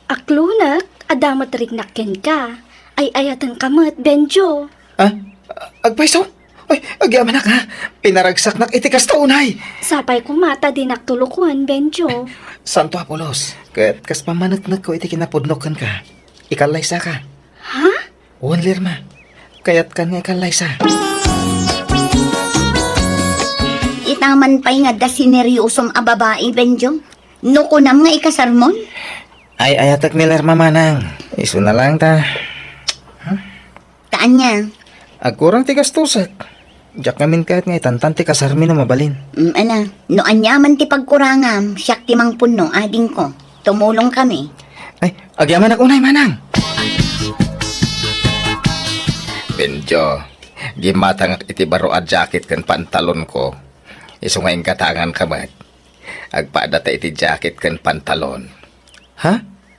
Aklunak, adamat rignaken ka. Ay ayatan kamat, Benjo. Agpaiso? Ay, agyaman na ka. Pinaragsak nak itikas taunay. Sapay ko mata din naktulukuan, Benjo. Santo Apolos, kat kas pamanagnak ko iti kinapudnokan ka. Ikalaysa ka. Ha? Uwan, Lerma. Kayat ka nga ikalaysa. Itaman pa'y nga da sineryosong ababae, Benjo. Nukunam nga ikasarmon. Ay, ayatak ni Lerma manang. Iso na lang ta. kitaan niya. Agkurang ti gastusak. Diyak ngamin kahit nga itantan ti kasarmi na mabalin. No anyaman ti pagkurangam, siyak ti mang puno, ading ko. Tumulong kami. Ay, agyaman unay manang. Benjo, gimatang iti baro a jacket kan pantalon ko. Iso nga katangan kamat. Agpadata iti jacket kan pantalon. Ha?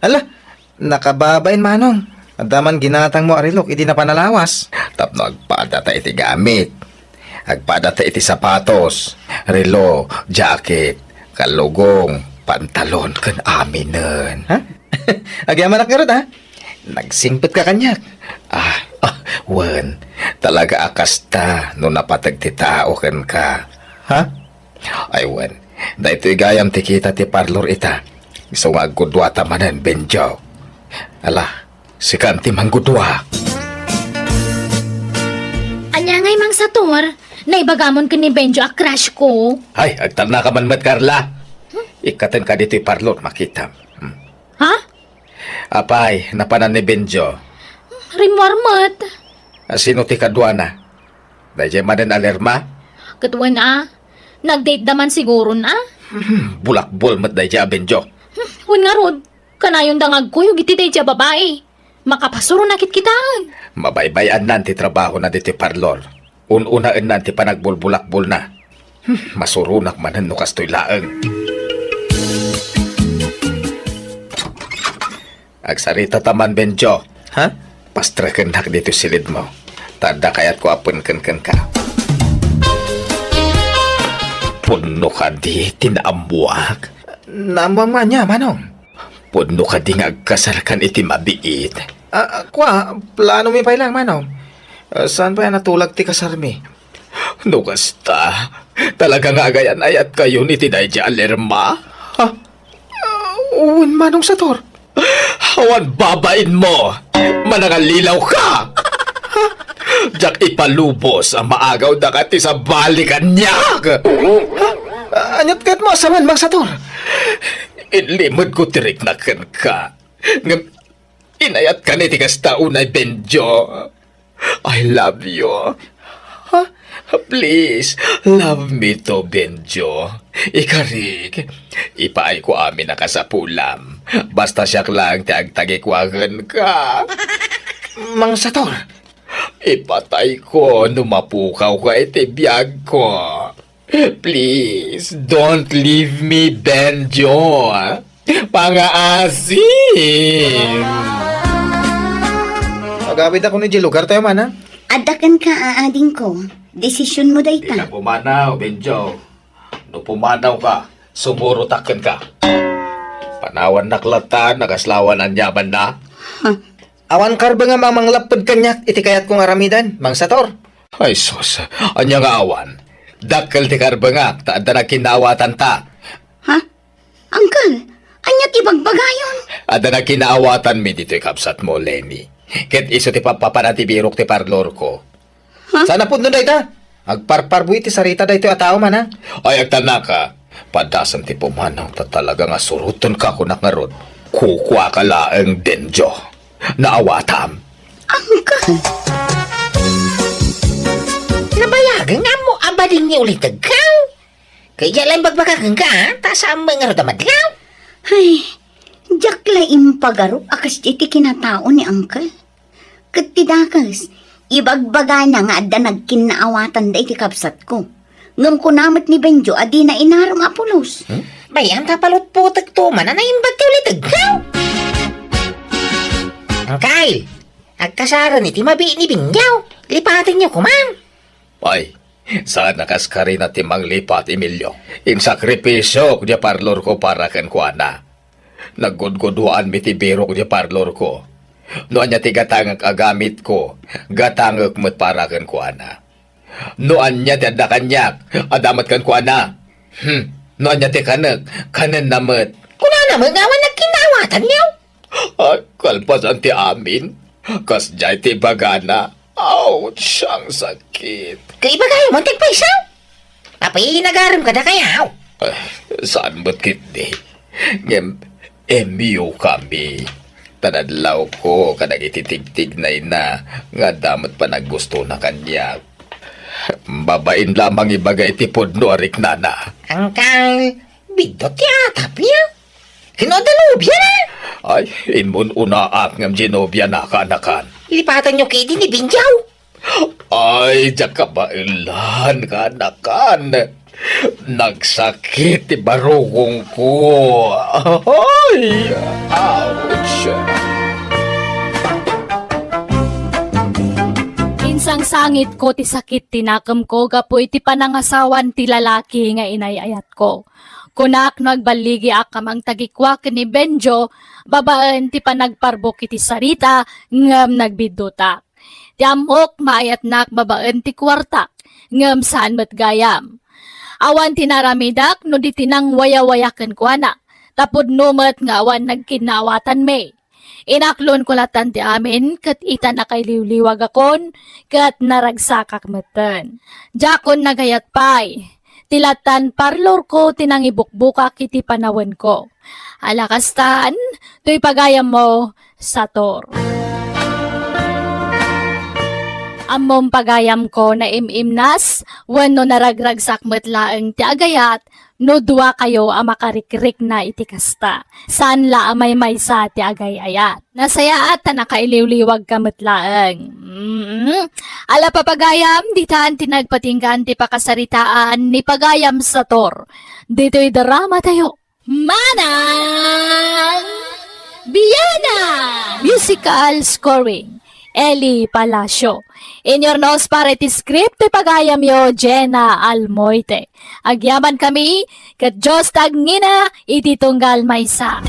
Ala, nakababain manong. Adaman ginatang mo arilok, iti na panalawas. Tapno agpadata iti gamit. Agpadata iti sapatos, relo, jacket, kalugong, pantalon kan aminen. Ha? Agyaman na karot, ha? Nagsimpet ka kanyak. Wan, talaga akasta no napatag ti tao kan ka. Ha? Ay, wan, dahito igayam ti kita ti parlor ita. Gusto nga agudwa tamanan, Benjo. Ala, si kanti manggudwa. Anya ngay mang sator, naibagamon ka ni Benjo a crush ko. Ay, agtarna ka man mat, Carla. Ikatan ka dito parlor, makita. Ha? Apay, napanan ni Benjo. Rimwarmat. Sino ti kadwa na? Dahil manan alerma? Katuan nag-date daman siguro na. Bulakbol mat dahil Benjo. Wan nga rod, kanayon dangag ko yung ititay siya babae. Makapasuro nakit kitaan. Mabaybayan nanti trabaho na dito parlor. Ununaan nanti panagbulbulakbol na. Masurunak manan no kastoy laeng. Agsarita taman, Benjo. Ha? Pastraken hak dito silid mo. Tanda kayat ko apun kan ka. Puno ka di tinaamuak. Naambang man niya, manong. Puno ka di nga agkasarkan iti mabiit. Kwa, plano mi pa ilang, manong. Saan pa yan natulag ti kasarmi? No kasta. Talaga nga agayan ayat kayo ni Tinayja Alerma. Ha? Uwan, manong sator. Hawan babain mo! Manangalilaw ka! Diyak ipalubos ang maagaw na kati sa balikan niya! Anyat kat mo asaman, mang sator. Inlimod ko tirik na kan ka. Inayat ka ni tigas taunay, Benjo. I love you. Please, love me to, Benjo. Ikarig, ipaay ko amin na kasapulam. Basta siyak lang tiagtagikwagan ka. Mang sator. Ipatay ko, numapukaw ka iti biyag ko. Please, don't leave me, Benjo. Pangaasim. Pagabit ako ni lugar tayo, mana. Adakan ka, ading ko. Desisyon mo day Di ka ta. pumanaw, Benjo. No pumanaw ka, sumurutakan ka. Panawan naklatan, nagaslawan ang yaman na. Awan karba nga mamang lapod kanyak, iti kayat kong aramidan, mang sator. Ay sus, anya nga awan. Dakkel ti karbangak, taada na kinawatan ta. Ha? Uncle, anya ti bagbagayon? Ada na kinaawatan mi dito kapsat mo, Lenny. Ket iso ti papapanati birok ti parlor ko. Sana po nun ta. Agparparbo iti sarita da ito ataw man, ha? Ay agtana ka, padasan ti pumanaw ta talaga nga suruton ka kunak nga rod. Kukwa ka laeng, Benjo. Naawatam. Uncle, Nabayagan nga mo, abading ni ulit agkaw. Kaya lang bagbagagan ka, ha? Tasaan mo nga rodamadlaw. ay, jak laim pagaro akas iti kinatao ni Uncle. Katidakas, ibagbaga na nga adda nagkinaawatan da iti kapsat ko. Ngam ko namat ni Benjo, adi na inaram apulos. Bayan tapalot po tagtuman na naimbag ti ulit agkaw. Ang Kyle, agkasaran iti mabi ni Bingyaw. Lipatin niyo kuman. Ay, saan nakaskari na timang lipat, Emilio? In sakripisyo kaya parlor ko para kan kuana. Naggudguduan mi ti birok kaya parlor ko. Noan niya ti gatangag agamit ko, gatangag mo't para kan kuana. Noan niya ti adakanyak, adamat kan kuana. Noan niya ti kanan namat. Kuna naman ngawan nagkinawatan niyo. Ay, kalpas ang ti amin. Kas jay ti bagana. Ouch, ang sakit. Kaya iba kayo, mantig pa isaw. Apay, nagaram ka na kayaw. Saan ba't kit di? Ngem, emiyo kami. Tanadlaw ko kanang ititigtig na ina nga damat pa naggusto na kanya. Babain lamang ibagay tipod no arik nana. Angkal, bidot yata piya. Hinodalubya na. Ay, inmun unaak ngam ginobya na kanakan. Ilipatan nyo kay ni Binjaw. Ay, diyan ka ba ilan kanakan? Nagsakit ti barugong ko. Ay, ouch. Insang sangit ko ti sakit tinakam ko gapo iti panangasawan ti lalaki nga inayayat ko. Kunak nagbaligi akamang tagikwak ni Benjo, babaan ti panagparbok iti sarita ngam nagbidutak. Ti amok maayat nak babaan ti kwartak ngam saan matgayam. Awan tinaramidak no di tinang waya-wayakan ko na, tapod numat nga awan nagkinawatan me. Inaklon ko latan ti amin, kat ita na kay liwliwag akon, kat naragsakak matan. Jakon nagayat pay, tilatan parlor ko tinang ibukbukak iti panawan ko. Alakastan, to'y pagayam mo sa tor. Amom pagayam ko na imimnas, wano naragragsak matlaang ti agayat, no dua kayo ang makarikrik na itikasta. Saan la amay maysa ti agayayat. Nasaya at na nakailiwliwag ka matlaang. Ala papagayam, ditaan tinagpatinggan ti pakasaritaan ni pagayam sa tor. Dito'y drama tayo. Manang Biyana! Musical scoring. Eli Palacio. In your nose para iti script, pagayam yo, Jenna Almoite. Agyaman kami, kat Diyos tagngina, iti tunggal maysa.